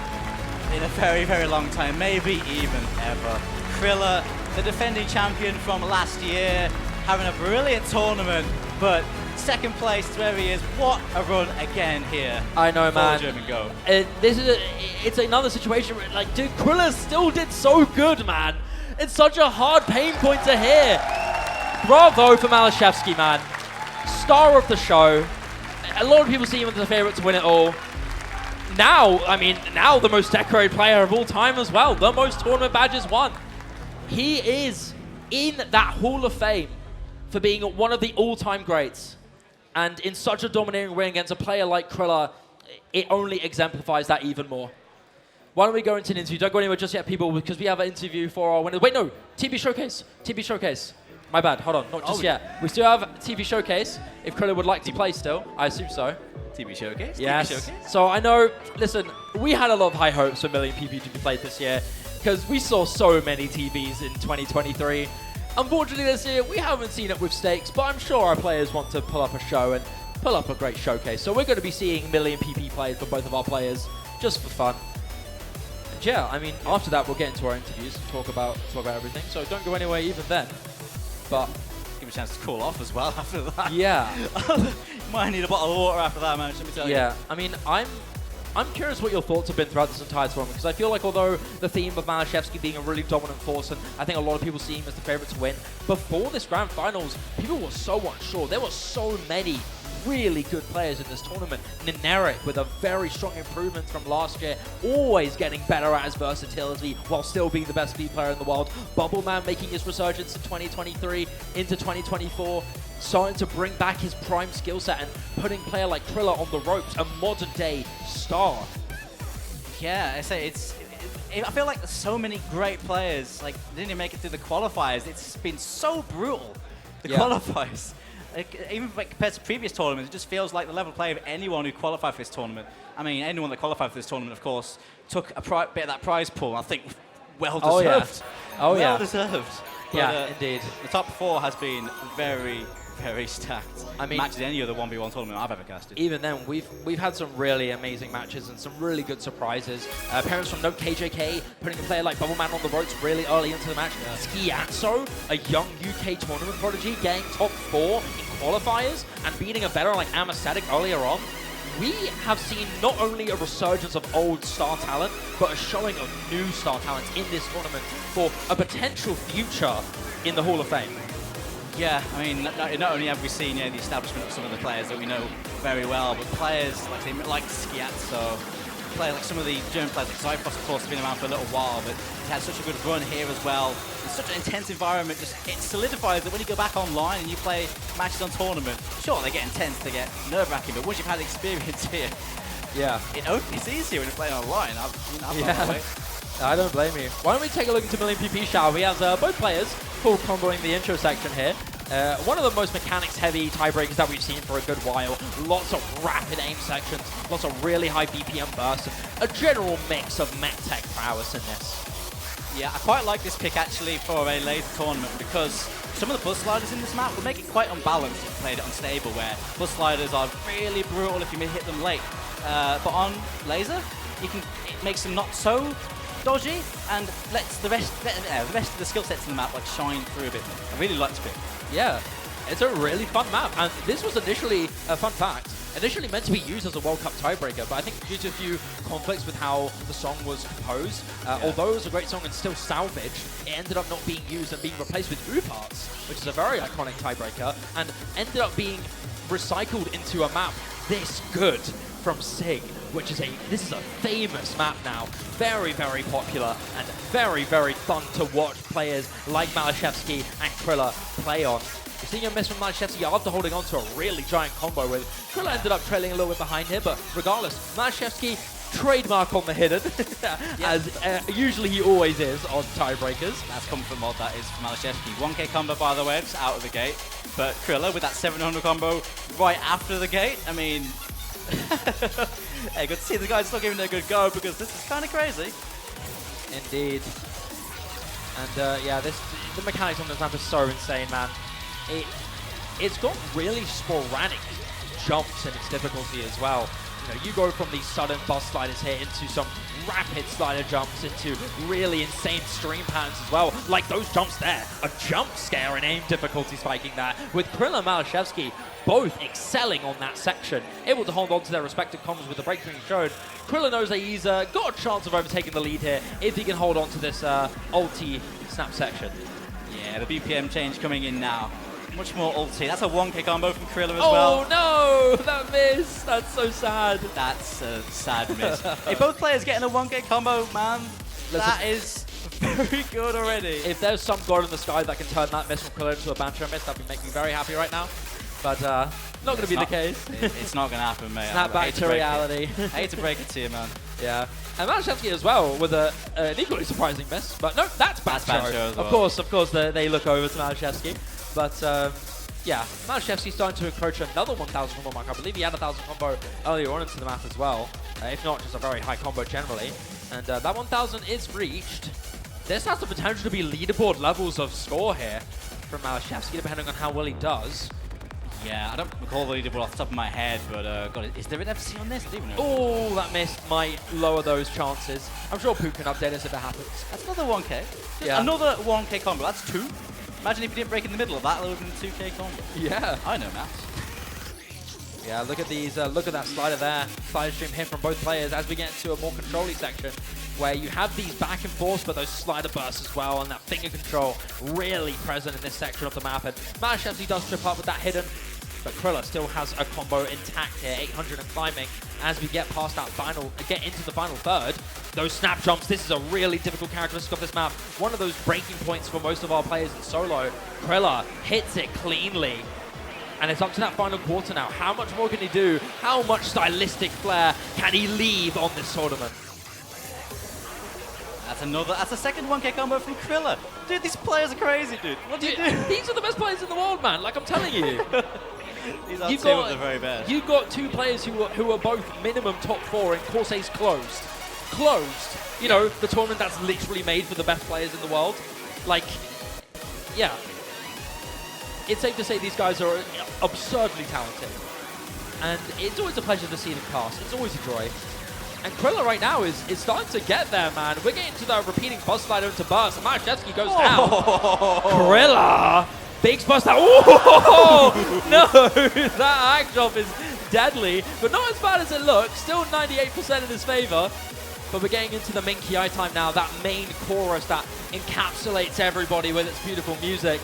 in a very, very long time, maybe even ever. criller, the defending champion from last year, having a brilliant tournament, but second place is where he is. What a run again here. I know, man. German go. It's another situation where, like, dude, criller still did so good, man. It's such a hard pain point to hear. Bravo for MALISZEWSKI, man. Star of the show. A lot of people see him as the favorite to win it all. Now the most decorated player of all time as well. The most tournament badges won. He is in that Hall of Fame for being one of the all-time greats. And in such a dominating ring against a player like criller, it only exemplifies that even more. Why don't we go into an interview? Don't go anywhere just yet, people, because we have an interview for our winners. Wait, no, TV Showcase. TV Showcase. My bad, hold on, not just yet. We still have TV Showcase, if criller would like to play still. I assume so. TV Showcase? Yes. TV Showcase? So I know, listen, we had a lot of high hopes for Million PP to be played this year, because we saw so many TVs in 2023. Unfortunately this year, we haven't seen it with stakes, but I'm sure our players want to pull up a show and pull up a great showcase. So we're going to be seeing Million PP played for both of our players, just for fun. And yeah, I mean, after that, we'll get into our interviews and talk about everything. So don't go anywhere even then. But give him a chance to cool off as well after that. yeah. Might need a bottle of water after that match, let me tell you. Yeah, I mean, I'm curious what your thoughts have been throughout this entire tournament, because I feel like although the theme of MALISZEWSKI being a really dominant force, and I think a lot of people see him as the favourite to win, before this grand finals, people were so unsure. There were so many really good players in this tournament. Neneric with a very strong improvement from last year, always getting better at his versatility while still being the best speed player in the world. Bubbleman making his resurgence in 2023 into 2024, starting to bring back his prime skill set and putting a player like criller on the ropes, a modern day star. Yeah, I say I feel like there's so many great players, like, didn't even make it through the qualifiers. It's been so brutal, the qualifiers. Like, even compared to previous tournaments, it just feels like the level of play of anyone who qualified for this tournament. I mean, anyone that qualified for this tournament, of course, took a bit of that prize pool. I think well deserved. Well deserved. But, Yeah, indeed. The top four has been very, very stacked. I mean, matches any other 1v1 tournament I've ever casted. Even then, we've had some really amazing matches and some really good surprises. Parents from Note KJK putting a player like Bubbleman on the ropes really early into the match. Skiatso, a young UK tournament prodigy, getting top 4 in qualifiers and beating a veteran like Amastatic earlier on. We have seen not only a resurgence of old star talent, but a showing of new star talent in this tournament for a potential future in the Hall of Fame. Yeah, I mean, not only have we seen the establishment of some of the players that we know very well, but players like Skiatso, like some of the German players like Zyphos, of course, have been around for a little while, but he's had such a good run here as well. It's such an intense environment, it solidifies that when you go back online and you play matches on tournament, sure, they get intense, they get nerve-wracking, but once you've had experience here, it's easier when you're playing online. I don't blame you. Why don't we take a look into Million PP, shall we? As both players full comboing the intro section here. One of the most mechanics-heavy tiebreakers that we've seen for a good while. Lots of rapid aim sections, lots of really high BPM bursts, a general mix of mech tech prowess in this. Yeah, I quite like this pick actually for a laser tournament because some of the buzz sliders in this map will make it quite unbalanced if you played it unstable, where buzz sliders are really brutal if you hit them late. But on laser, it makes them not so dodgy and lets the rest of the skill sets in the map like shine through a bit more. I really like this pick. Yeah, it's a really fun map, and this was initially a fun fact. Initially meant to be used as a World Cup tiebreaker, but I think due to a few conflicts with how the song was composed, although it was a great song and still salvaged, it ended up not being used and being replaced with Uparts, which is a very iconic tiebreaker, and ended up being recycled into a map this good. from Sig, which is this is a famous map now. Very, very popular and very, very fun to watch players like MALISZEWSKI and criller play on. You're seeing a miss from MALISZEWSKI after holding on to a really giant combo with criller ended up trailing a little bit behind here, but regardless, MALISZEWSKI trademark on the hidden, as usually he always is on tiebreakers. That's comfort mod, that is for MALISZEWSKI. 1k combo, by the way, just out of the gate. But criller with that 700 combo right after the gate. I mean, hey, good to see the guys still giving it a good go because this is kind of crazy. Indeed. And yeah, the mechanics on this map is so insane, man. It's got really sporadic jumps in its difficulty as well. You know, you go from these sudden bus sliders here into some rapid slider jumps into really insane stream patterns as well. Like those jumps there, a jump scare and aim difficulty spiking that. With criller and MALISZEWSKI both excelling on that section, able to hold on to their respective combos with the breakthrough showed. criller knows that he's got a chance of overtaking the lead here if he can hold on to this ulti snap section. Yeah, the BPM change coming in now. Much more ulti. That's a 1k combo from criller as well. Oh no, that miss. That's so sad. That's a sad miss. Hey, both players getting a 1k combo, man. That is very good already. If there's some god in the sky that can turn that miss from criller into a banter miss, that'd be making me very happy right now. But not going to be the case. It's not going to happen, mate. Snap back to reality. I hate to break it to you, man. Yeah. And MALISZEWSKI as well with an equally surprising miss. But no, that's Bancho as well. Of course, they look over to MALISZEWSKI. But yeah, MALISZEWSKI starting to encroach another 1,000 combo mark. I believe he had a 1,000 combo earlier on into the map as well. If not, just a very high combo generally. And that 1,000 is reached. This has the potential to be leaderboard levels of score here from MALISZEWSKI, depending on how well he does. Yeah, I don't recall the leaderboard off the top of my head, but God, is there an FC on this? I don't even know. Oh, that miss might lower those chances. I'm sure Poop can update us if it happens. That's another 1k. Yeah. Another 1k combo. That's 2. Imagine if you didn't break in the middle of that, it would have been a 2k combo. Yeah. I know maths. Yeah, look at these. Look at that slider there. Slider stream hit from both players as we get into a more control-y section where you have these back and forth, but those slider bursts as well, and that finger control really present in this section of the map. And MALISZEWSKI does trip up with that hidden, but criller still has a combo intact here, 800 and climbing. As we get past that get into the final third, those snap jumps, this is a really difficult characteristic of this map. One of those breaking points for most of our players in solo. criller hits it cleanly. And it's up to that final quarter now. How much more can he do? How much stylistic flair can he leave on this tournament? That's a second 1k combo from criller. Dude, these players are crazy, dude. What do you do? These are the best players in the world, man. Like I'm telling you. These are two of the very best. You've got two players who are both minimum top 4 in Corsair's closed. Closed. You know, the tournament that's literally made for the best players in the world. Like, yeah. It's safe to say these guys are absurdly talented. And it's always a pleasure to see them cast. It's always a joy. And criller right now is starting to get there, man. We're getting to the repeating buzz slider into burst. MALISZEWSKI goes down. criller! Big burst down. Oh, no! That hack drop is deadly, but not as bad as it looks. Still 98% in his favor. But we're getting into the main KI time now. That main chorus that encapsulates everybody with its beautiful music.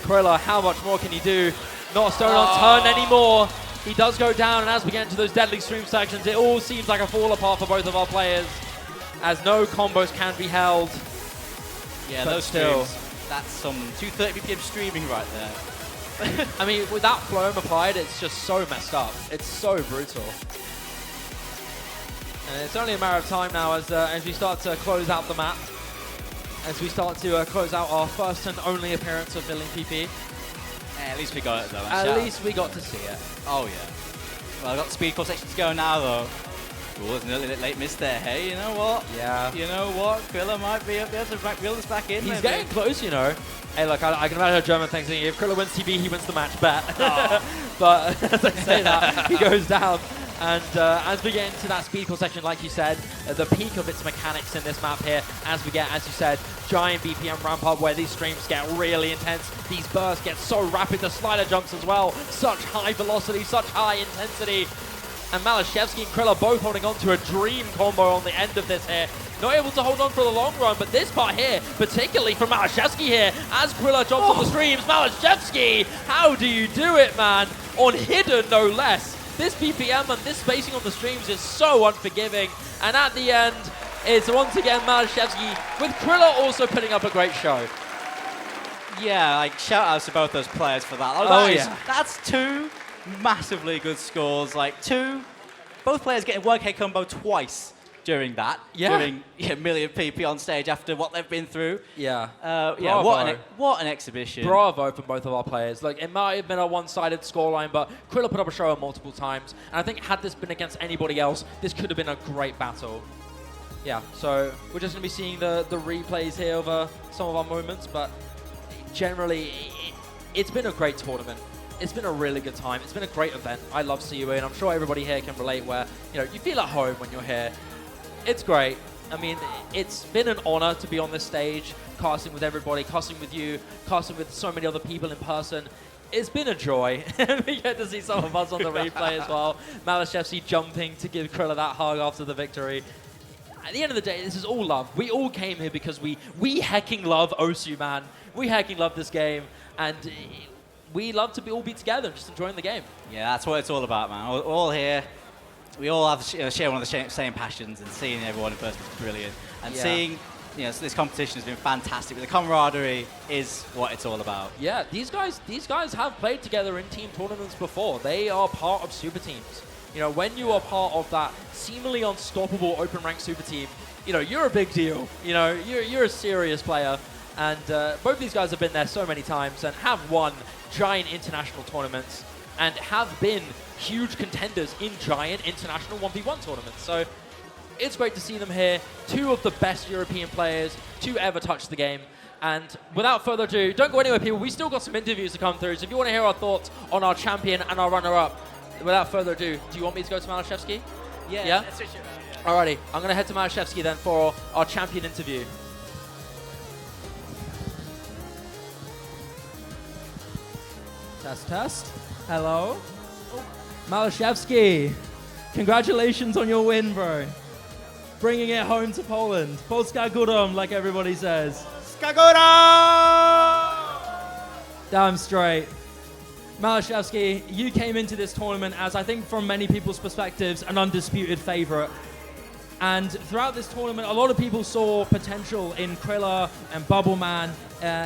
criller, how much more can he do? Not a stone unturned anymore. He does go down, and as we get into those deadly stream sections, it all seems like a fall apart for both of our players, as no combos can be held. Yeah, but those still, streams, that's some 230 BPM streaming right there. I mean, with that floam applied, it's just so messed up. It's so brutal. And it's only a matter of time now as we start to close out the map. As we start to close out our first and only appearance of Billing PP. Yeah, at least we got it though. At least we got to see it. Oh yeah. Well, I've got the speed core section to go now though. Oh, it's a little late miss there. Hey, you know what? Yeah. You know what? criller might be up there to reel this back in. He's maybe. getting close, you know. Hey, look, I can imagine a German thing saying, if criller wins TB, he wins the match, bet. But as I say that, he goes down. And as we get into that speed core section, like you said, the peak of its mechanics in this map here, as we get, as you said, giant BPM ramp up where these streams get really intense. These bursts get so rapid, the slider jumps as well. Such high velocity, such high intensity. And MALISZEWSKI and criller both holding on to a dream combo on the end of this here. Not able to hold on for the long run, but this part here, particularly from MALISZEWSKI here, as criller jumps on the streams. MALISZEWSKI, how do you do it, man? On hidden, no less. This BPM and this spacing on the streams is so unforgiving. And at the end, it's once again MALISZEWSKI with criller also putting up a great show. Yeah, like shout outs to both those players for that. That's two massively good scores. Like both players getting work head combo twice during that. Yeah. During million PP on stage after what they've been through. Yeah. Yeah, what an exhibition. Bravo for both of our players. Like, it might have been a one-sided scoreline, but criller put up a show multiple times. And I think had this been against anybody else, this could have been a great battle. Yeah, so we're just going to be seeing the replays here over some of our moments, but generally, it's been a great tournament. It's been a really good time. It's been a great event. I love COE, and I'm sure everybody here can relate where, you feel at home when you're here. It's great. I mean, it's been an honor to be on this stage, casting with everybody, casting with you, casting with so many other people in person. It's been a joy. We get to see some of us on the replay as well. MALISZEWSKI jumping to give criller that hug after the victory. At the end of the day, this is all love. We all came here because we hecking love OSU, man. We hecking love this game, and we love to all be together and just enjoying the game. Yeah, that's what it's all about, man. We're all here. We all have share one of the same passions, and seeing everyone in person is brilliant. And seeing, this competition has been fantastic. The camaraderie is what it's all about. Yeah, these guys have played together in team tournaments before. They are part of super teams. When you are part of that seemingly unstoppable open rank super team, you're a big deal. You're a serious player. And both these guys have been there so many times and have won giant international tournaments and have been huge contenders in giant international 1v1 tournaments. So it's great to see them here. Two of the best European players to ever touch the game. And without further ado, don't go anywhere, people. We still got some interviews to come through. So if you want to hear our thoughts on our champion and our runner-up, without further ado, do you want me to go to MALISZEWSKI? Yeah? Let's switch it around, yeah. Alrighty, I'm going to head to MALISZEWSKI then for our champion interview. Test. Hello. MALISZEWSKI, congratulations on your win, bro. Bringing it home to Poland. Polska Górą, like everybody says. Skagora! Damn straight. MALISZEWSKI, you came into this tournament as, I think from many people's perspectives, an undisputed favorite. And throughout this tournament, a lot of people saw potential in criller and Bubbleman,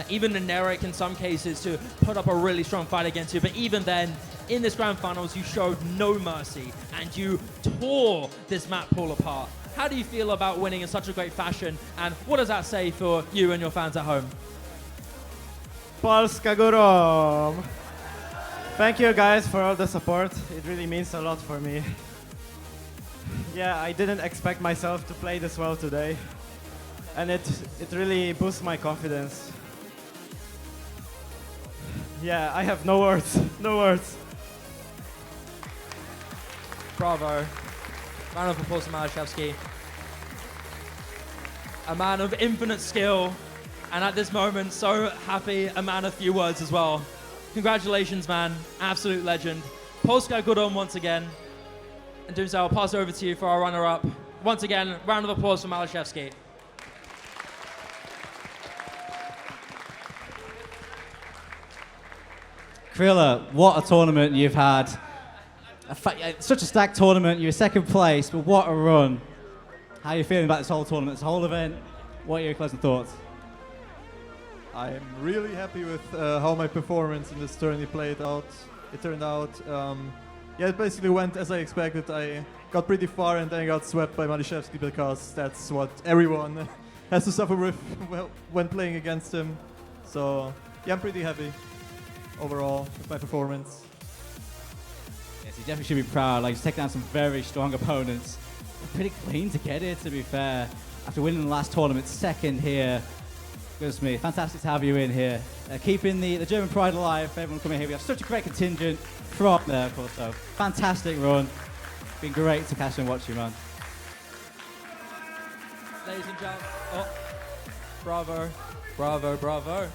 even in Eric in some cases, to put up a really strong fight against you. But even then, in this grand finals, you showed no mercy and you tore this map pool apart. How do you feel about winning in such a great fashion? And what does that say for you and your fans at home? Polska Górą! Thank you guys for all the support. It really means a lot for me. Yeah, I didn't expect myself to play this well today. And it really boosts my confidence. Yeah, I have no words. No words. Bravo. Round of applause to MALISZEWSKI. A man of infinite skill, and at this moment, so happy, a man of few words as well. Congratulations, man. Absolute legend. Polska Górą once again. And doing so, I'll pass it over to you for our runner-up. Once again, round of applause for MALISZEWSKI. Criller, what a tournament you've had. Such a stacked tournament. You're second place, but what a run. How are you feeling about this whole tournament, this whole event? What are your closing thoughts? I'm really happy with how my performance in this tourney played out. It turned out, it basically went as I expected. I got pretty far and then I got swept by MALISZEWSKI because that's what everyone has to suffer with when playing against him. So yeah, I'm pretty happy overall with my performance. Yes, you definitely should be proud. Like, he's taken down some very strong opponents. Pretty clean to get here, to be fair. After winning the last tournament, second here. Goodness me, fantastic to have you in here. Keeping the German pride alive for everyone coming here. We have such a great contingent from there, of course, so fantastic run. Been great to catch and watch you, man. Ladies and gentlemen, bravo, bravo, bravo.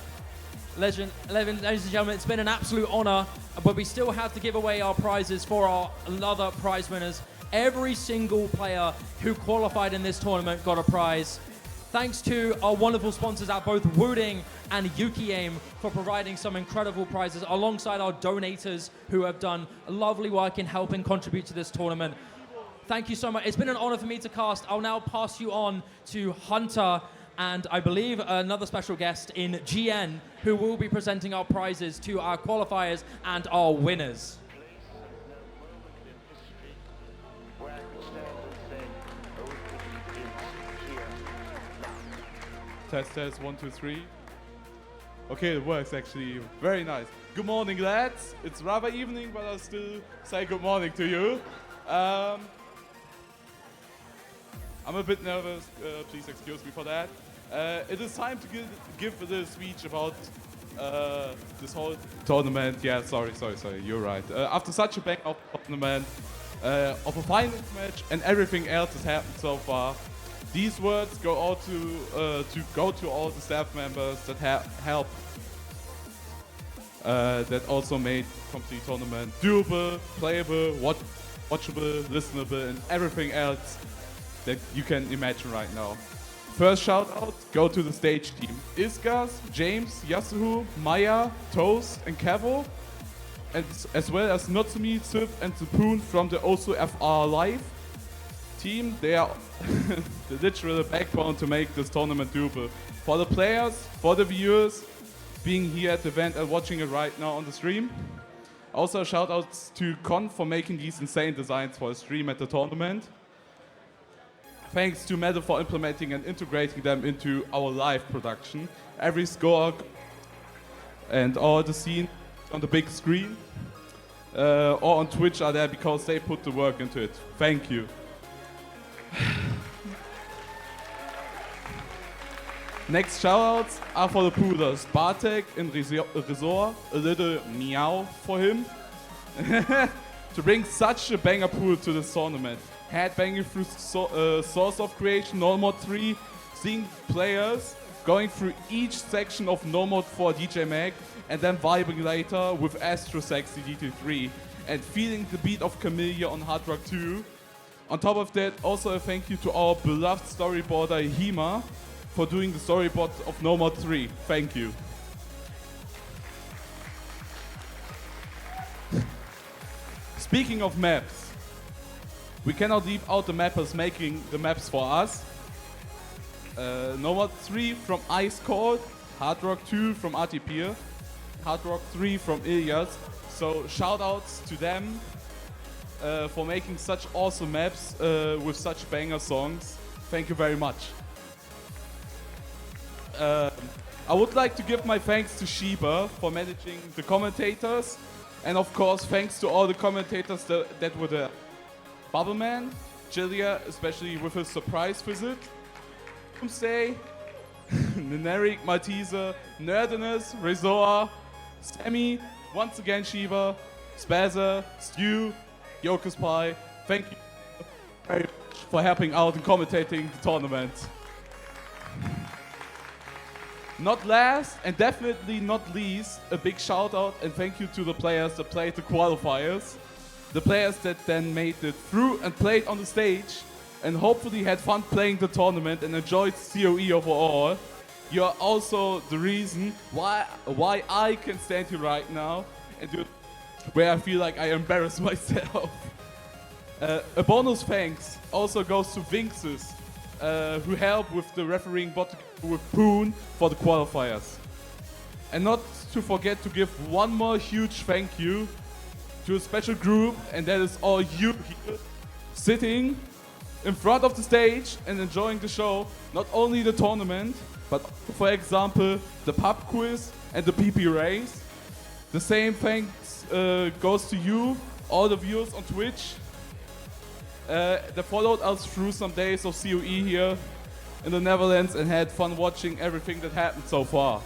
Ladies and gentlemen, it's been an absolute honor, but we still have to give away our prizes for our other prize winners. Every single player who qualified in this tournament got a prize. Thanks to our wonderful sponsors at both Wooding and Yuki Aim for providing some incredible prizes alongside our donators who have done lovely work in helping contribute to this tournament. Thank you so much. It's been an honor for me to cast. I'll now pass you on to Hunter and I believe another special guest in GN who will be presenting our prizes to our qualifiers and our winners. Test, 1, 2, 3. Okay, it works actually. Very nice. Good morning, lads. It's rather evening, but I'll still say good morning to you. I'm a bit nervous, please excuse me for that. It is time to give the speech about this whole tournament. Yeah, sorry, you're right. After such a bang-up tournament, of a finals match and everything else has happened so far, these words go out to all the staff members that helped, that also made complete tournament doable, playable, watchable, listenable, and everything else that you can imagine right now. First shout out go to the stage team. Iskas, James, Yasuhu, Maya, Toast, and cavoe, and as well as Notsumi, Sif, and Zapoon from the Also FR Live team. They are the literal backbone to make this tournament doable. For the players, for the viewers, being here at the event and watching it right now on the stream. Also shout outs to Con for making these insane designs for a stream at the tournament. Thanks to Metal for implementing and integrating them into our live production. Every score and all the scenes on the big screen or on Twitch are there because they put the work into it. Thank you. Next shoutouts are for the poodles. Bartek in Resort, a little meow for him. To bring such a banger pool to this tournament. Headbanging through Source of Creation, No Mod 3, seeing players going through each section of No Mod 4 DJ Mag, and then vibing later with Astro Sexy DT3, and feeling the beat of Camellia on Hard Rock 2. On top of that, also a thank you to our beloved storyboarder Hima for doing the storyboard of No Mod 3. Thank you. Speaking of maps, we cannot leave out the mappers making the maps for us. No Mod 3 from Ice Cold, Hard Rock 2 from Artipir, Hard Rock 3 from Ilias. So shout outs to them for making such awesome maps with such banger songs. Thank you very much. I would like to give my thanks to Shiba for managing the commentators, and of course thanks to all the commentators that were there. Bubbleman, Jilia, especially with his surprise visit, Doomsday, Neneric, Malteser, Nerdiness, Rezoa, Sammy, once again Shiva, Spazzer, Stu, Yokus Pie. Thank you very much for helping out and commentating the tournament. Not last, and definitely not least, a big shout out and thank you to the players that played the qualifiers. The players that then made it through and played on the stage and hopefully had fun playing the tournament and enjoyed COE overall. You're also the reason why I can stand here right now and do where I feel like I embarrass myself. A bonus thanks also goes to Vinxes, who helped with the refereeing bot with Poon for the qualifiers. And not to forget to give one more huge thank you to a special group, and that is all you here sitting in front of the stage and enjoying the show, not only the tournament, but for example, the pub quiz and the PP race. The same thanks goes to you, all the viewers on Twitch that followed us through some days of COE here in the Netherlands and had fun watching everything that happened so far.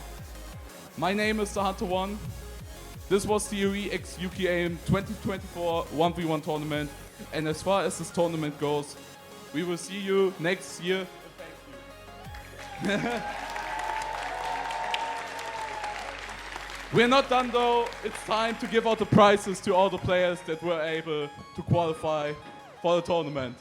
My name is the Hunter One. This was COE x Yuki Aim 2024 1v1 tournament, and as far as this tournament goes, we will see you next year. Thank you. We're not done though. It's time to give out the prizes to all the players that were able to qualify for the tournament.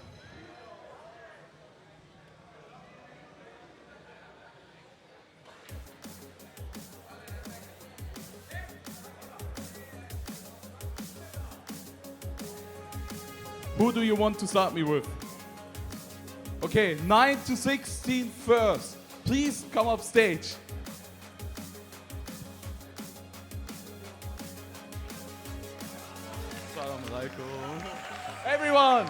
Who do you want to start me with? Okay, 9 to 16 first. Please come up stage. Assalamu alaikum. Everyone,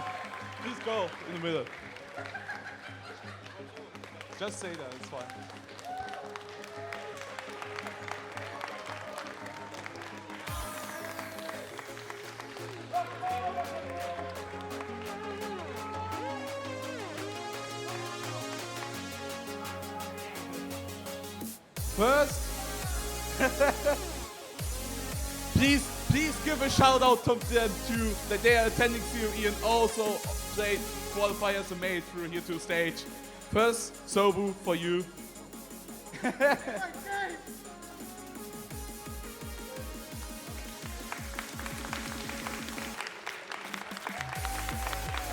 please go in the middle. Just say that, it's fine. First, please give a shout out to them too that they are attending COE and also played qualifiers and made it through here to the stage. First, Sobu for you.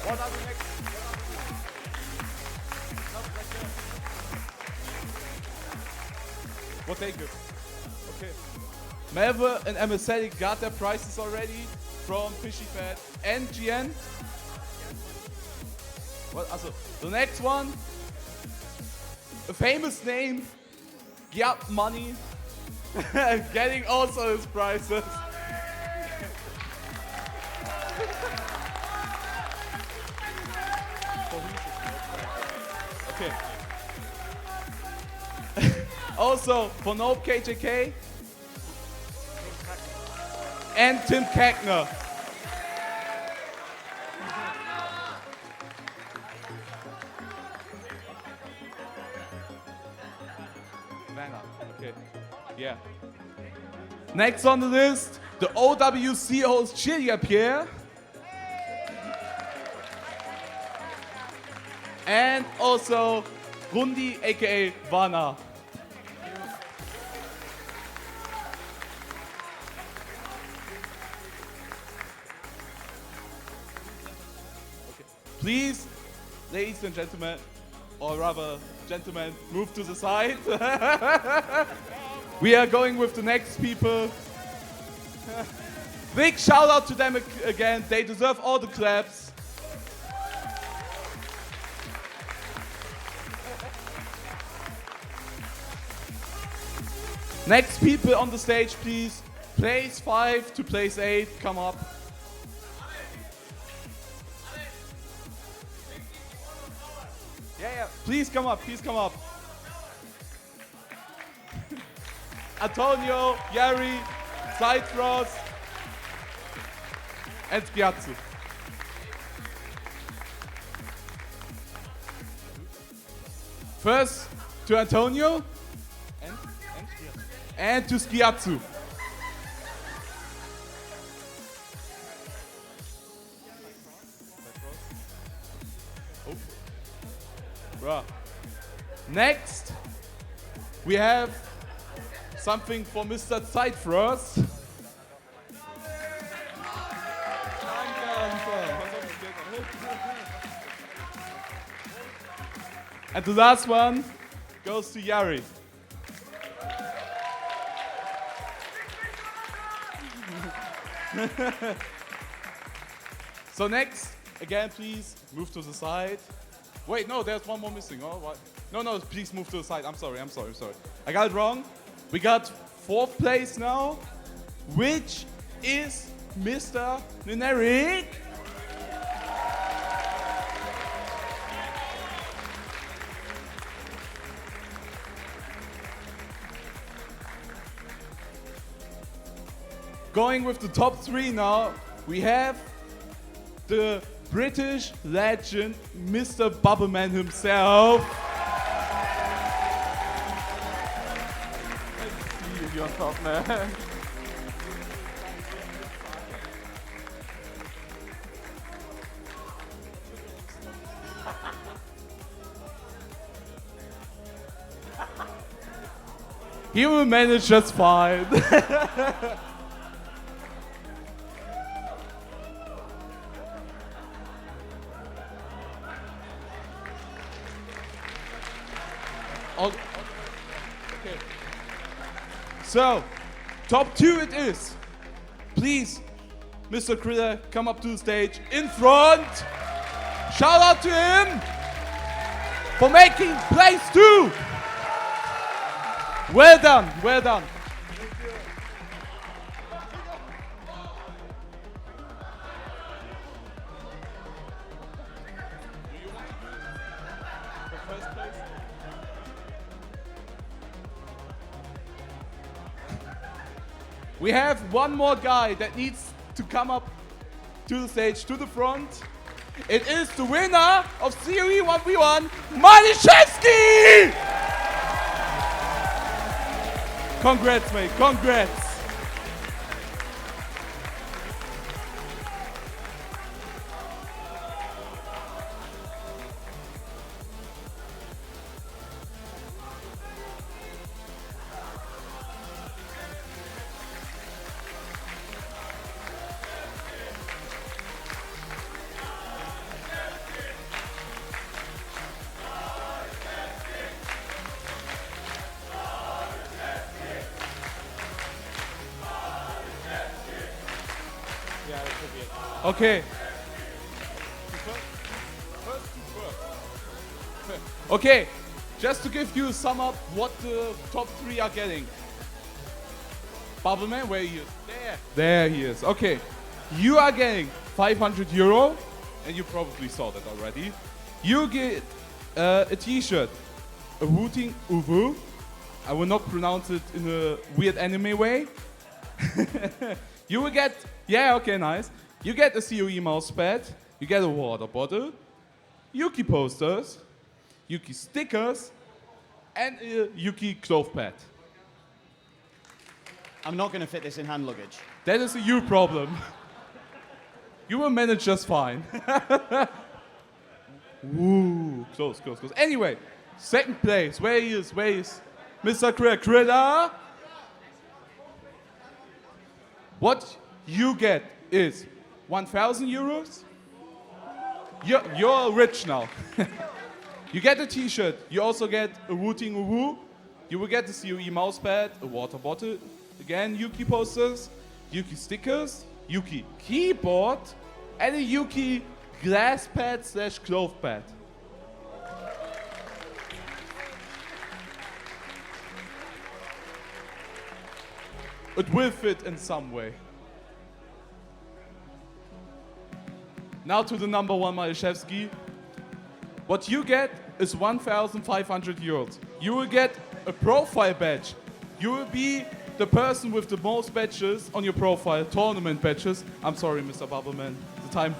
What are the next? What they give? Okay. Melva and MSL got their prizes already from Fishy Fat and GN. What? Also, the next one, a famous name, Gyap Money, getting also his prizes. Okay. Also, for Nope KJK and Tim Kackner. Okay, yeah. Next on the list, the OWC host Chilia Pierre. And also Rundi aka Vana. Please, ladies and gentlemen, or rather gentlemen, move to the side. We are going with the next people. Big shout out to them again. They deserve all the claps. Next people on the stage, please. Place 5 to place 8, come up. Yeah, please come up, please come up. Antonio, Yari, Cypros, and Spiazzu. First to Antonio and to Spiazzu. Next, we have something for Mr. Zeitfrost. And the last one goes to Yari. So next, again, please move to the side. Wait, no, there's one more missing. Oh, what? No, please move to the side. I'm sorry. I got it wrong. We got 4th place now, which is Mr. Nineric. Going with the top 3 now, we have the British legend, Mr. Bubbleman himself. Let's see if you're on top, man. He will manage just fine. Okay. So, top 2 it is. Please Mr. Criller, come up to the stage in front. Shout out to him for making place 2. Well done, well done. We have one more guy that needs to come up to the stage, to the front. It is the winner of COE 1v1, MALISZEWSKI! Congrats, mate, congrats. Okay. Okay, just to give you a sum up what the top 3 are getting. Bubbleman, where he is? There he is. Okay, you are getting 500 euro, and you probably saw that already. You get a t-shirt, a Wooting Uvu. I will not pronounce it in a weird anime way. You will get, yeah, okay, nice. You get a COE mouse pad, you get a water bottle, Yuki posters, Yuki stickers, and a Yuki cloth pad. I'm not going to fit this in hand luggage. That is a you problem. You will manage just fine. Woo, close, close, close. Anyway, second place, where he is? Mr. Criller. What you get is 1,000 euros. You're rich now. You get a t-shirt. You also get a Wooting Uwu. You will get the COE mousepad, a water bottle. Again, Yuki posters, Yuki stickers, Yuki keyboard, and a Yuki glass pad / cloth pad. It will fit in some way. Now to the number 1, MALISZEWSKI. What you get is 1,500 euros. You will get a profile badge. You will be the person with the most badges on your profile, tournament badges. I'm sorry, Mr. Bubbleman. The time.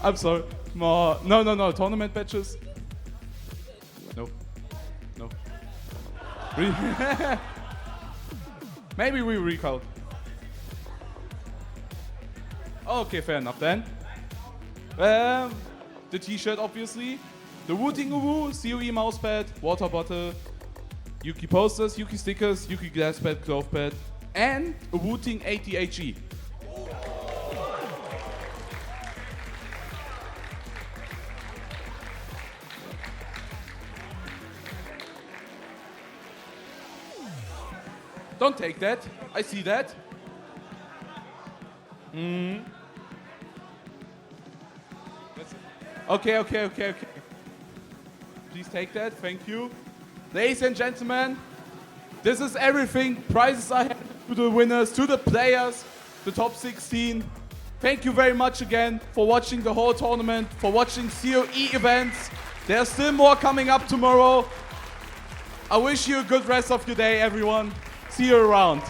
I'm sorry. No, tournament badges. No. Maybe we recount. Okay, fair enough then. The t-shirt, obviously. The Wooting Uwu, COE mousepad, water bottle, Yuki posters, Yuki stickers, Yuki glass pad, cloth pad, and a Wooting 80HE. Don't take that. I see that. Okay. Please take that. Thank you. Ladies and gentlemen, this is everything. Prizes are handed to the winners, to the players, the top 16. Thank you very much again for watching the whole tournament, for watching COE events. There's still more coming up tomorrow. I wish you a good rest of your day, everyone. See you around.